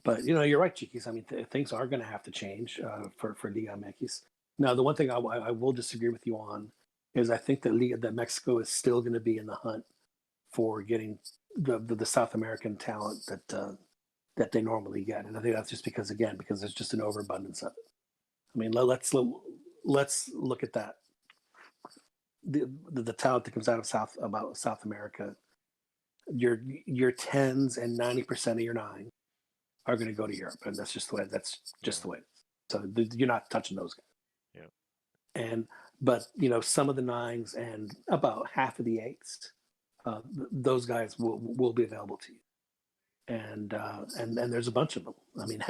But you're right, Chiquis. I mean, things are going to have to change for Liga MX. Now, the one thing I will disagree with you on is I think that Mexico is still going to be in the hunt for getting the South American talent that they normally get, and I think that's just because there's just an overabundance of it. I mean, let's look at that. The talent that comes out of South America, your 10s and 90% of your nines are going to go to Europe, and that's just the way. That's just the way it is. So you're not touching those guys.
Yeah.
But some of the nines and about half of the eights, those guys will be available to you, and there's a bunch of them. I mean,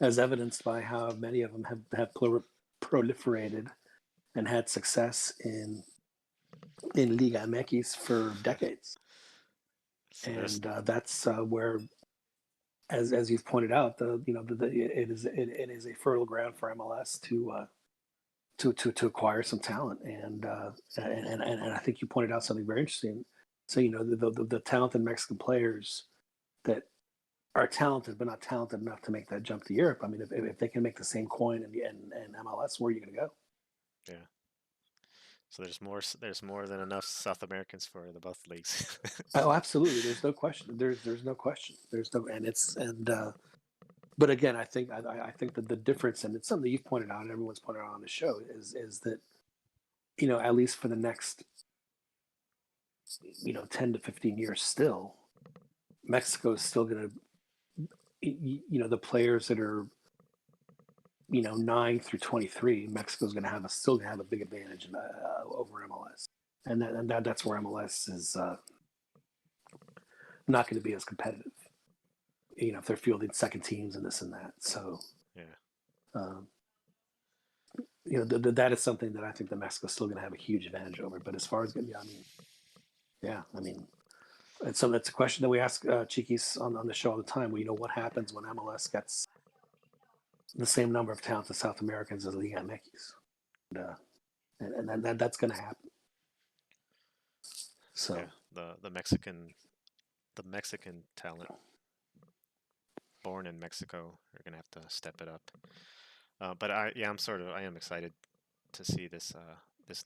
as evidenced by how many of them have proliferated and had success in Liga MX for decades,
So
and that's where. As you've pointed out, it is a fertile ground for MLS to acquire some talent, and I think you pointed out something very interesting. So the talented Mexican players that are talented but not talented enough to make that jump to Europe. I mean, if they can make the same coin in MLS, where are you going to go?
Yeah. So there's more than enough South Americans for the both leagues.
Oh, absolutely. There's no question. There's no question. But again, I think that the difference, and it's something you've pointed out and everyone's pointed out on the show, is that at least for the next 10 to 15 years, still Mexico is still going to the players that are 9 through 23, Mexico's going to still have a big advantage over MLS, and that's where MLS is not going to be as competitive. If they're fielding second teams and this and that, so
yeah.
That is something that I think that Mexico's still going to have a huge advantage over. But as far as I mean, it's a question that we ask Chiquis on the show all the time. Well, what happens when MLS gets the same number of talented South Americans as Liga MX, and that's going to happen. So
yeah, the Mexican talent born in Mexico are gonna have to step it up. But I am excited to see this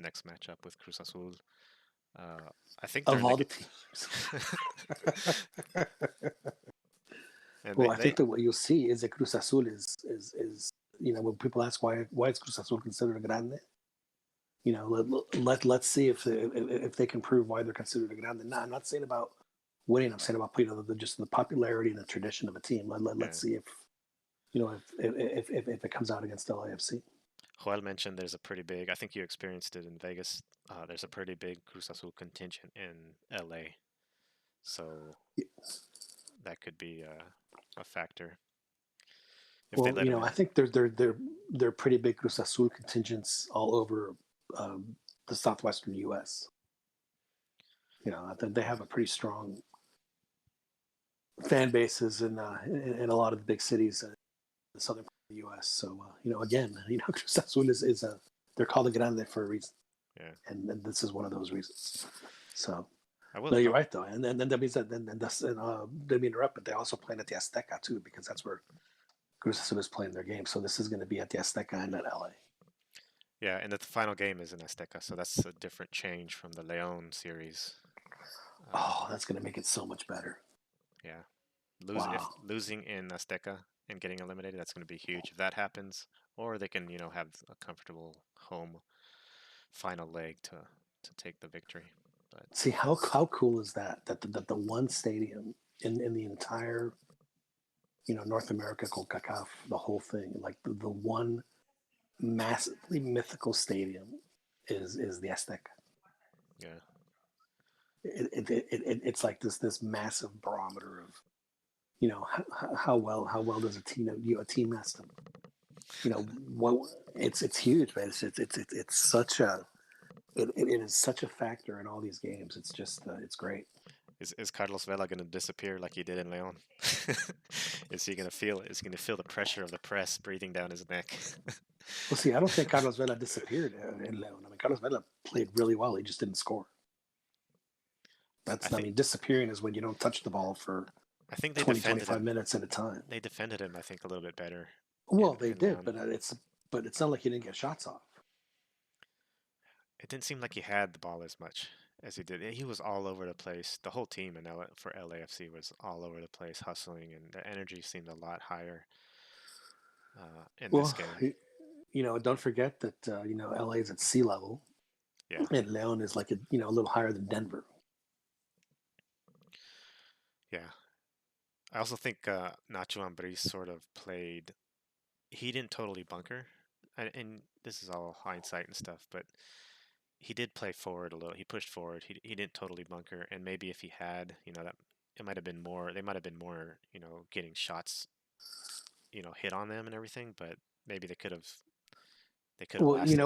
next matchup with Cruz Azul. I think they're
of
in
all
the.
the teams,
And
well, I think that what you'll see is that Cruz Azul is when people ask why is Cruz Azul considered a grande, let's see if they can prove why they're considered a grande. No, I'm not saying about winning. I'm saying about just the popularity and the tradition of a team. Let's see if if it comes out against LAFC.
Joel mentioned there's a pretty big. I think you experienced it in Vegas. There's a pretty big Cruz Azul contingent in LA, so that could be a factor. If they let him in.
I think they're pretty big Cruz Azul contingents all over the southwestern U.S. I think they have a pretty strong fan bases in a lot of the big cities in the southern part of the U.S. So again, Cruz Azul is they're called a grande for a reason.
Yeah.
And this is one of those reasons. So.
No,
you're right though, and then that means that let me interrupt, but they also playing at the Azteca too, because that's where Cruz Azul is playing their game. So this is going to be at the Azteca and at LA.
Yeah, and the final game is in Azteca, so that's a different change from the Leon series.
Oh, that's gonna make it so much better.
Yeah, if
Wow.
losing in Azteca and getting eliminated, that's going to be huge if that happens. Or they can, have a comfortable home final leg to take the victory. But
See how cool is that? That the one stadium in the entire North America called CACAF, the whole thing, like the one massively mythical stadium is the Azteca.
yeah,
It's like this massive barometer of how well does a team has to what it's huge, man. It's such a it is such a factor in all these games. It's just it's great.
is Carlos Vela going to disappear like he did in Leon? Is he going to feel it? Is he going to feel the pressure of the press breathing down his neck?
Well, see, I don't think Carlos Vela disappeared in Leon. I mean, Carlos Vela played really well. He just didn't score.
I
I
think
mean, disappearing is when you don't touch the ball for
I think they
20,
defended
25
him.
minutes at a time.
They defended him, I think, a little bit better
Well, they
in
did,
Leon.
but it's not like he didn't get shots off.
It didn't seem like he had the ball as much as he did. He was all over the place. The whole team for LAFC was all over the place, hustling, and the energy seemed a lot higher in this
Well,
game.
don't forget that LA is at sea level,
Yeah,
and Leon is like a little higher than Denver.
yeah. I also think Nacho Ambriz sort of played. He didn't totally bunker, and this is all hindsight and stuff, but he did play forward a little. He pushed forward. He didn't totally bunker, and maybe if he had, that it might have been more. They might have been more, getting shots, hit on them and everything. But maybe they could have
Well,
lasted.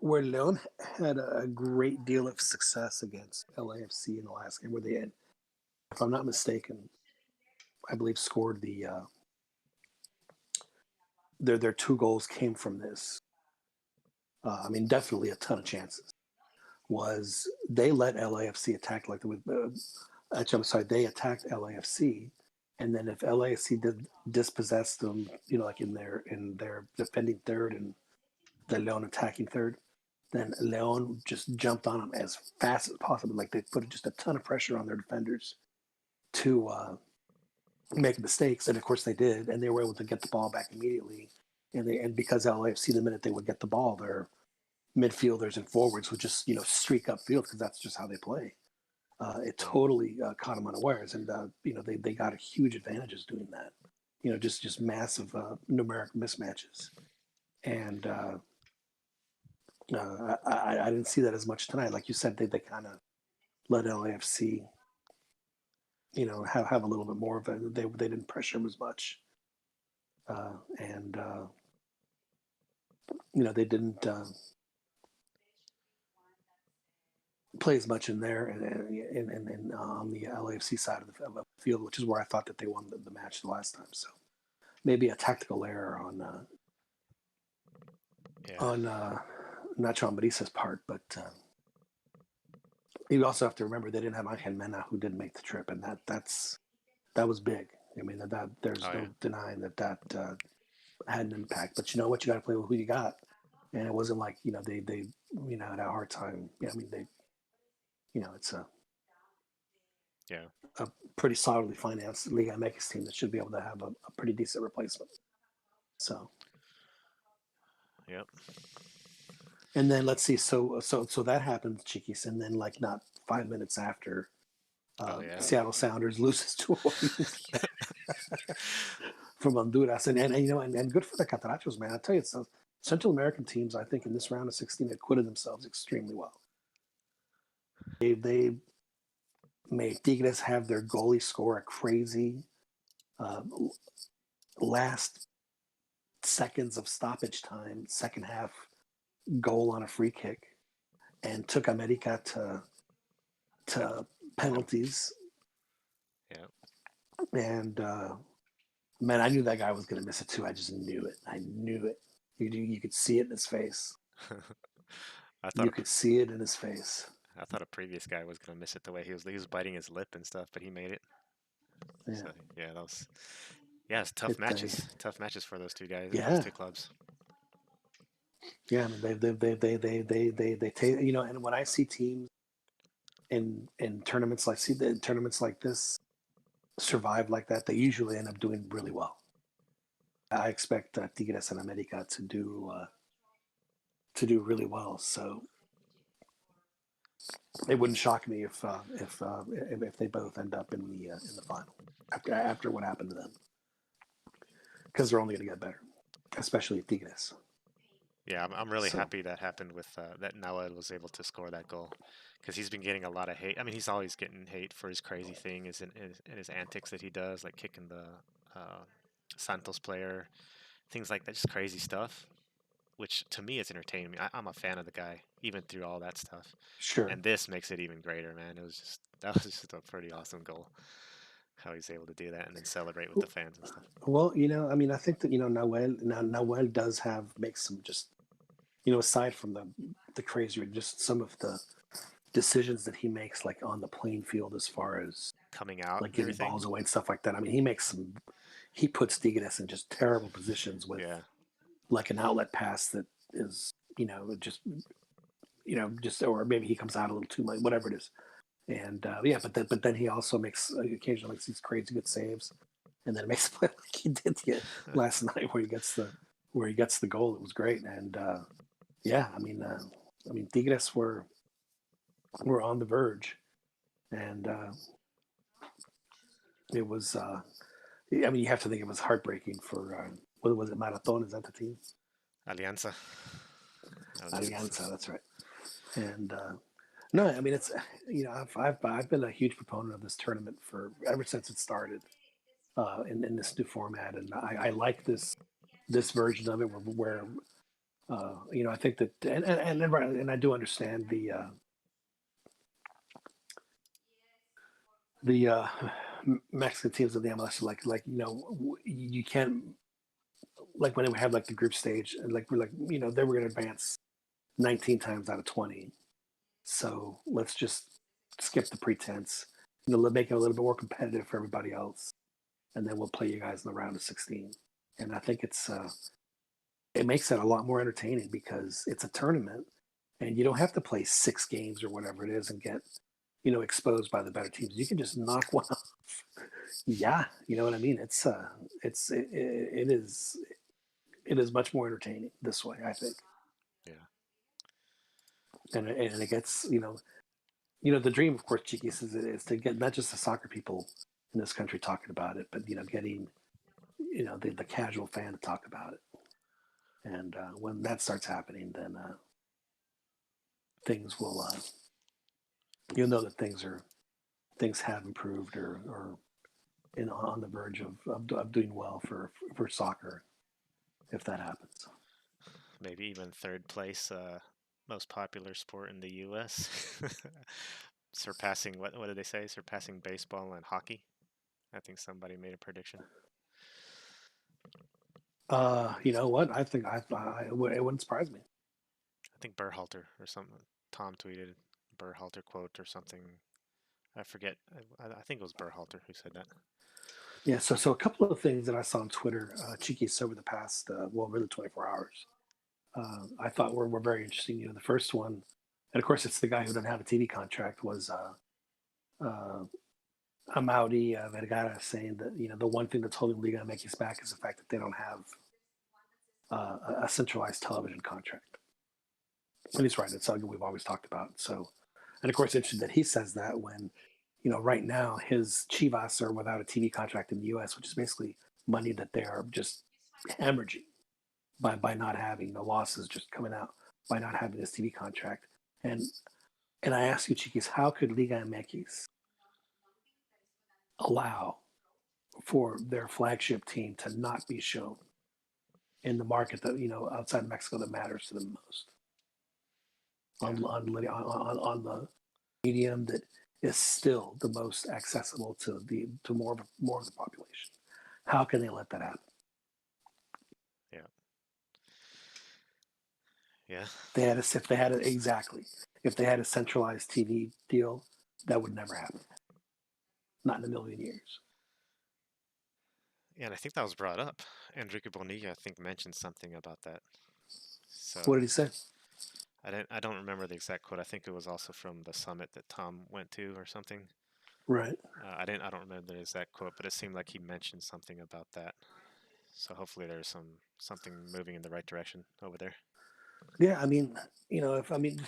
where Leon had a great deal of success against LAFC in the last game, where they had, if I'm not mistaken, I believe scored their two goals came from this. I mean, definitely a ton of chances. Was they let LAFC attack like with actually, I'm sorry, they attacked LAFC, and then if LAFC did dispossess them, like in their defending third and the Leon attacking third, then Leon just jumped on them as fast as possible. Like they put just a ton of pressure on their defenders to make mistakes, and of course they did, and they were able to get the ball back immediately. And because LAFC, the minute they would get the ball, their midfielders and forwards would just streak upfield because that's just how they play. It
Yeah,
totally caught them unawares, and they got a huge advantages doing that. Just massive numeric mismatches, and I didn't see that as much tonight. Like you said, they kind of let LAFC have a little bit more of it. They didn't pressure him as much, and they didn't play as much in there and on the LAFC side of the field, which is where I thought that they won the match the last time. So maybe a tactical error
yeah,
on Nacho Ambriza's part, but you also have to remember they didn't have Angel Mena, who did make the trip, and that was big. I mean that there's
oh yeah,
no denying that had an impact. But you know what, you got to play with who you got, and it wasn't like they had a hard time. Yeah, I mean they it's
yeah,
a pretty solidly financed Liga MX team that should be able to have a pretty decent replacement. So,
yep.
and then let's see. So that happens, Chiquis, and then like not 5 minutes after,
Oh yeah,
Seattle Sounders loses to from Honduras, and good for the Catarachos, man. I tell you, it's Central American teams. I think in this round of 16 acquitted themselves extremely well. They made Tigres have their goalie score a crazy uh, last seconds of stoppage time, second half goal on a free kick, and took America
pen,
to
pen,
penalties.
yeah.
And man, I knew that guy was going to miss it too. I just knew it. I knew it. You could see it in his face.
I thought
You
a,
could see it in his face.
I thought a previous guy was gonna miss it the way he was biting his lip and stuff, but he made it.
Yeah.
So yeah, it's
It,
tough matches for those two guys, those
yeah.
two clubs.
Yeah, I mean they take, you know, and when I see teams in tournaments like tournaments like this survive like that, they usually end up doing really well. I expect Tigres and America to do really well. So it wouldn't shock me if they both end up in the final after what happened to them, because they're only going to get better, especially Tigres.
Yeah, I'm really
So
happy that happened with that Noah was able to score that goal because he's been getting a lot of hate. I mean, he's always getting hate for his crazy thing, in his antics that he does, like kicking the uh, Santos player, things like that, just crazy stuff. Which to me is entertaining. I'm a fan of the guy, even through all that stuff.
sure.
And this makes it even greater, man. It was just that was just a pretty awesome goal. How he's able to do that and then celebrate with the fans and stuff.
Well, you know, I mean, I think that, you know, Noel does have makes some just, you know, aside from the crazy, just some of the decisions that he makes, like on the playing field, as far as
Coming out
like
and
giving
everything.
balls away and stuff like that. I mean, he puts Tigres in just terrible positions with
Yeah.
like an outlet pass that is, you know, just, you know, just, or maybe he comes out a little too late, whatever it is. And yeah, but then he also makes occasionally makes these crazy good saves, and then makes a play like he did last night where he gets the goal. It was great, and yeah, I mean Tigres were on the verge, and it was. I mean, you have to think it was heartbreaking for what was it? Marathon, is that the team?
Alianza. Alianza.
Alianza, that's right. And no, I mean it's, you know, I've been a huge proponent of this tournament for ever since it started in this new format, and I like this version of it where you know, I think that, and I do understand the Mexican teams of the MLS, like you know, you can't, like when we have like the group stage, and like we're like, you know, they were going to advance 19 times out of 20, so let's just skip the pretense, you know, make it a little bit more competitive for everybody else, and then we'll play you guys in the round of 16. And I think it makes it a lot more entertaining because it's a tournament, and you don't have to play 6 games or whatever it is and get, you know, exposed by the better teams. You can just knock one off. Yeah, you know what I mean. It is much more entertaining this way, I think.
Yeah.
And it gets, you know, the dream, of course, Chiquis, is to get not just the soccer people in this country talking about it, but, you know, getting, you know, the casual fan to talk about it. And when that starts happening, then things will, you'll know that things have improved, or on the verge of doing well for soccer, if that happens.
Maybe even third place, most popular sport in the U.S. Surpassing what did they say? Surpassing baseball and hockey. I think somebody made a prediction.
You know what? I think it wouldn't surprise me.
I think Berhalter or something. Tom tweeted Berhalter quote or something. I forget. I think it was Berhalter who said that.
Yeah. So a couple of things that I saw on Twitter, Chiquis, over the past well, really 24 hours, I thought were very interesting. You know, the first one, and of course, it's the guy who doesn't have a TV contract, was uh, Amaudi Vergara, saying that, you know, the one thing that's holding Liga MX back is the fact that they don't have a centralized television contract. And he's right. It's something we've always talked about. So, and of course, interesting that he says that when, you know, right now his Chivas are without a TV contract in the U.S., which is basically money that they are just hemorrhaging by not having the losses just coming out by not having this TV contract. And and I ask you, Chiquis, how could Liga MX allow for their flagship team to not be shown in the market that, you know, outside Mexico, that matters to them most,
Yeah.
on the medium that is still the most accessible to more of the population? How can they let that happen?
Yeah. Yeah.
If they had a centralized TV deal, that would never happen. Not in a million years.
Yeah, and I think that was brought up. Enrique Bonilla, I think, mentioned something about that. So
What did he say?
I don't remember the exact quote. I think it was also from the summit that Tom went to or something.
Right.
I don't remember the exact quote, but it seemed like he mentioned something about that. So hopefully there's something moving in the right direction over there.
Yeah, I mean, if I mean,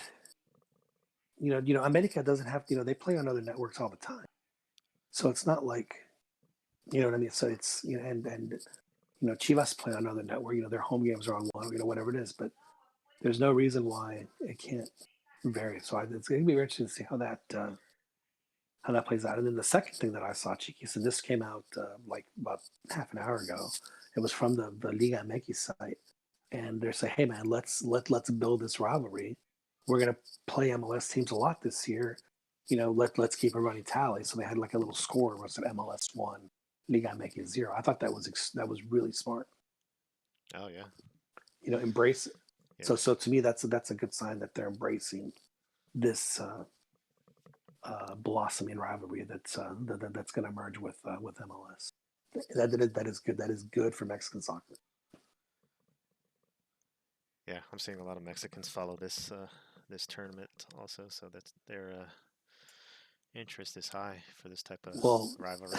America doesn't have, they play on other networks all the time, so it's not like, you know what I mean. So it's and Chivas play on other network. Their home games are on one, whatever it is. But there's no reason why it can't vary. So it's going to be interesting to see how that plays out. And then the second thing that I saw, Chiquis, and this came out like about half an hour ago. It was from the Liga MX site, and they're saying, "Hey man, let's build this rivalry. We're gonna play MLS teams a lot this year. Let's keep a running tally." So they had like a little score was at MLS one, Liga MX zero. I thought that was really smart.
Oh yeah,
Embrace it.
yeah,
So to me, that's a good sign that they're embracing this blossoming rivalry that's going to merge with MLS. That is good. That is good for Mexican soccer.
yeah. I'm seeing a lot of Mexicans follow this tournament also, so that's their interest is high for this type of
Well,
rivalry.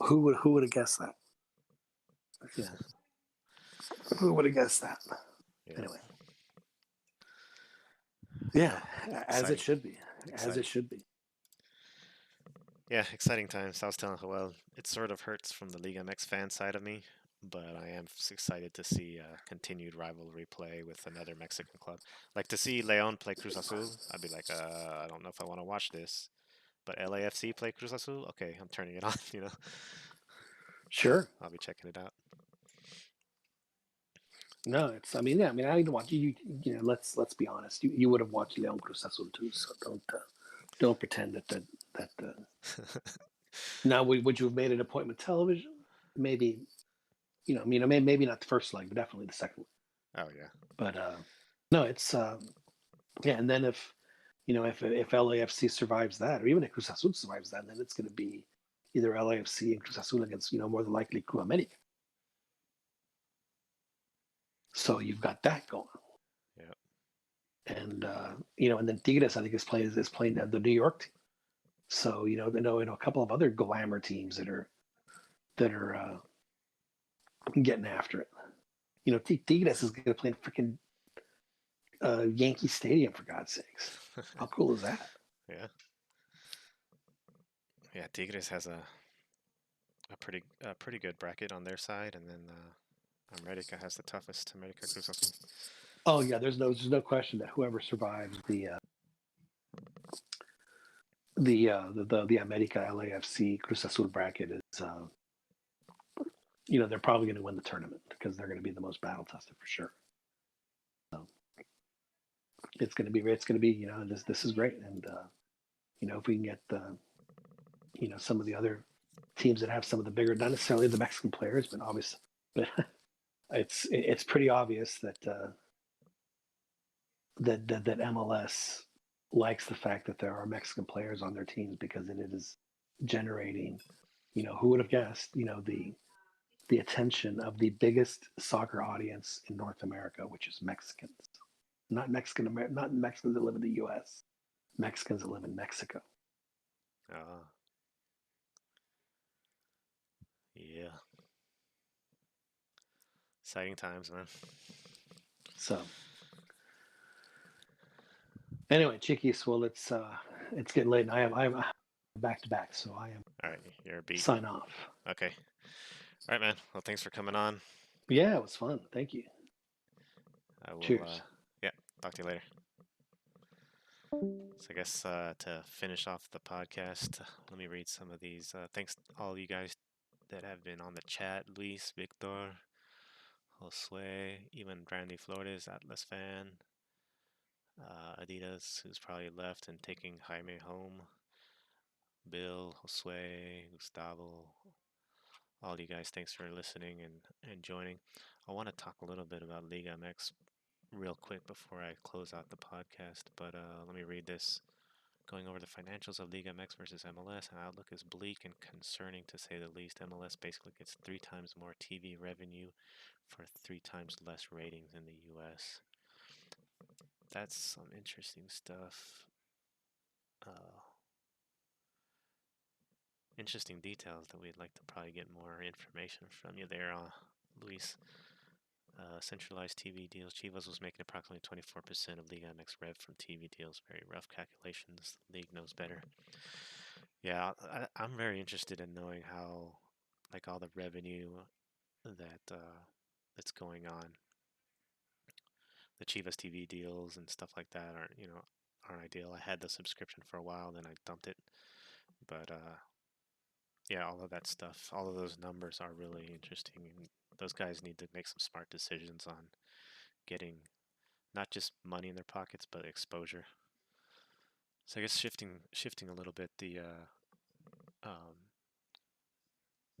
who would have guessed that? Yeah, who would have guessed that?
Yeah.
Anyway, yeah,
Well,
as it
exciting,
should be, as it
exciting.
should be.
Yeah, exciting times. I was telling Joel, it sort of hurts from the Liga MX fan side of me, but I am excited to see continued rivalry play with another Mexican club. Like to see Leon play Cruz Azul, I'd be like, I don't know if I want to watch this. But LAFC play Cruz Azul, okay, I'm turning it on.
Sure.
I'll be checking it out.
No, it's. I mean, yeah. I mean, I didn't watch you. Let's be honest. You would have watched Leon Cruz Azul too. So don't pretend that. Now, would you have made it appointment television? Maybe. Maybe not the first leg, but definitely the second
Oh yeah,
one. But no, it's yeah. And then if LAFC survives that, or even if Cruz Azul survives that, then it's going to be either LAFC and Cruz Azul against more than likely Club America. So you've got that going.
yeah.
And then Tigres, I think, is playing the New York team. So a couple of other glamour teams that are getting after it. Tigres is going to play in freaking Yankee Stadium, for God's sakes. How cool is that?
Yeah, yeah. Tigres has a pretty good bracket on their side, and then America has the toughest. America Cruz Azul.
Oh yeah, there's no question that whoever survives the America LAFC Cruz Azul bracket is they're probably going to win the tournament because they're going to be the most battle tested for sure. So it's going to be this is great, and if we can get some of the other teams that have some of the bigger, not necessarily the Mexican players, but obviously, but it's pretty obvious that MLS likes the fact that there are Mexican players on their teams because it is generating, who would have guessed, the attention of the biggest soccer audience in North America, which is Mexicans, not Mexicans that live in the U.S., Mexicans that live in Mexico.
Uh, yeah, exciting times, man.
So anyway, Chiquis, well, it's getting late, and I'm back to back, so I am
All right, you're a beat.
sign off.
Okay. All right, man. Well, thanks for coming on.
Yeah, it was fun. Thank you.
I will.
Cheers.
Yeah. Talk to you later. So I guess to finish off the podcast, let me read some of these. Thanks to all you guys that have been on the chat: Luis, Victor, Josue, even Brandy Flores, Atlas fan, Adidas, who's probably left and taking Jaime home, Bill, Josue, Gustavo, all you guys. Thanks for listening and joining. I want to talk a little bit about Liga MX real quick before I close out the podcast, but let me read this. Going over the financials of Liga MX versus MLS, and outlook is bleak and concerning to say the least. MLS basically gets 3 times more TV revenue for 3 times less ratings in the US. That's some interesting stuff. Uh, Interesting details that we'd like to probably get more information from you there, Luis. Centralized TV deals. Chivas was making approximately 24% of Liga MX rev from TV deals. Very rough calculations. The league knows better. Yeah, I'm very interested in knowing how, like, all the revenue that that's going on. The Chivas TV deals and stuff like that aren't ideal. I had the subscription for a while, then I dumped it. But yeah, all of that stuff, all of those numbers are really interesting, and those guys need to make some smart decisions on getting not just money in their pockets, but exposure. So I guess shifting a little bit, the um,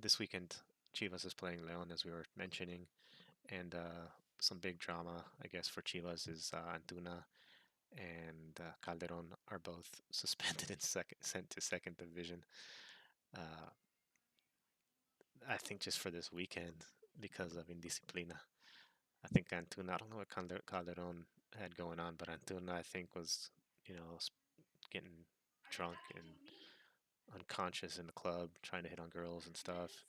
this weekend Chivas is playing Leon, as we were mentioning, and some big drama, I guess, for Chivas is Antuna and Calderon are both suspended and sent to second division. Uh, I think just for this weekend because of indisciplina. I think Antuna, I don't know what Calderon had going on, but Antuna, I think, was, getting drunk and unconscious in the club, trying to hit on girls and stuff.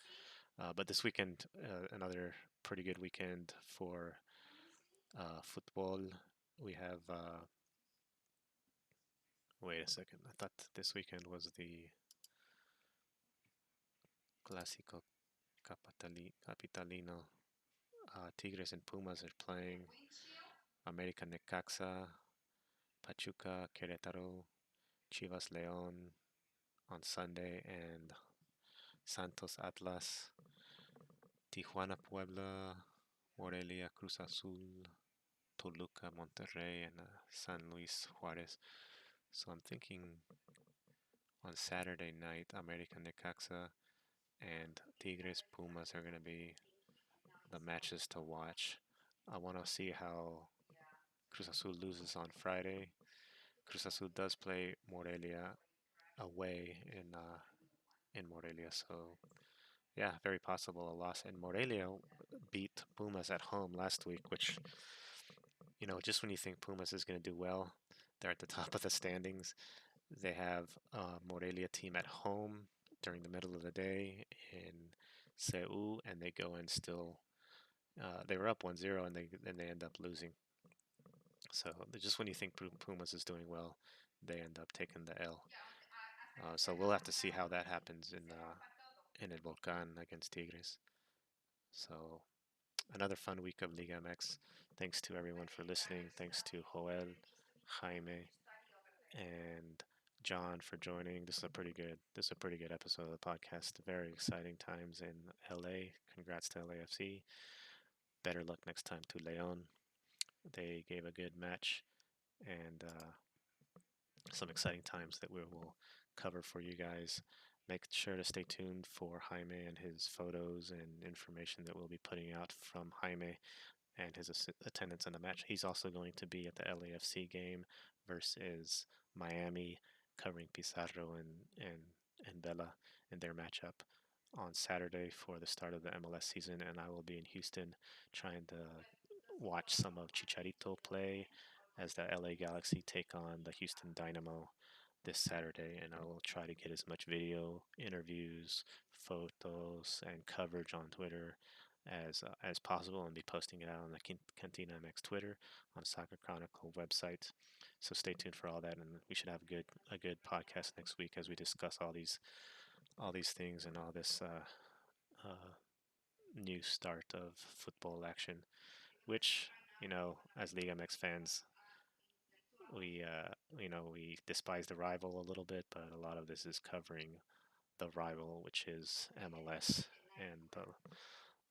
But this weekend, another pretty good weekend for football. We have, wait a second, I thought this weekend was the Clásico Capitalino. Tigres and Pumas are playing. América Necaxa, Pachuca, Querétaro, Chivas León on Sunday, and Santos Atlas, Tijuana Puebla, Morelia Cruz Azul, Toluca Monterrey, and San Luis Juarez. So I'm thinking on Saturday night, América Necaxa and Tigres Pumas are going to be the matches to watch. I want to see how Cruz Azul loses on Friday. Cruz Azul does play Morelia away in Morelia, so yeah, very possible a loss. And Morelia beat Pumas at home last week, which, just when you think Pumas is going to do well, they're at the top of the standings. They have a Morelia team at home during the middle of the day in Seul, and they go and still. They were up 1-0, and they end up losing. So just when you think Pumas is doing well, they end up taking the L. So we'll have to see how that happens in El Volcán against Tigres. So another fun week of Liga MX. Thanks to everyone for listening. Thanks to Joel, Jaime, and John for joining. This is a pretty good episode of the podcast. Very exciting times in LA. Congrats to LAFC. Better luck next time to Leon. They gave a good match, and some exciting times that we will cover for you guys. Make sure to stay tuned for Jaime and his photos and information that we'll be putting out from Jaime and his attendance in the match. He's also going to be at the LAFC game versus Miami, covering Pizarro and Bella in their matchup on Saturday for the start of the MLS season. And I will be in Houston trying to watch some of Chicharito play as the LA Galaxy take on the Houston Dynamo this Saturday, and I will try to get as much video, interviews, photos, and coverage on Twitter as possible, and be posting it out on the CantinaMX Twitter, on Soccer Chronicle website. So stay tuned for all that, and we should have a good podcast next week as we discuss all these things and all this new start of football action, which, as Liga MX fans, we we despise the rival a little bit, but a lot of this is covering the rival, which is MLS, and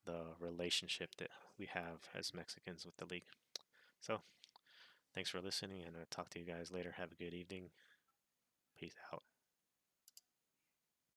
the relationship that we have as Mexicans with the league. So thanks for listening, and I'll talk to you guys later. Have a good evening. Peace out.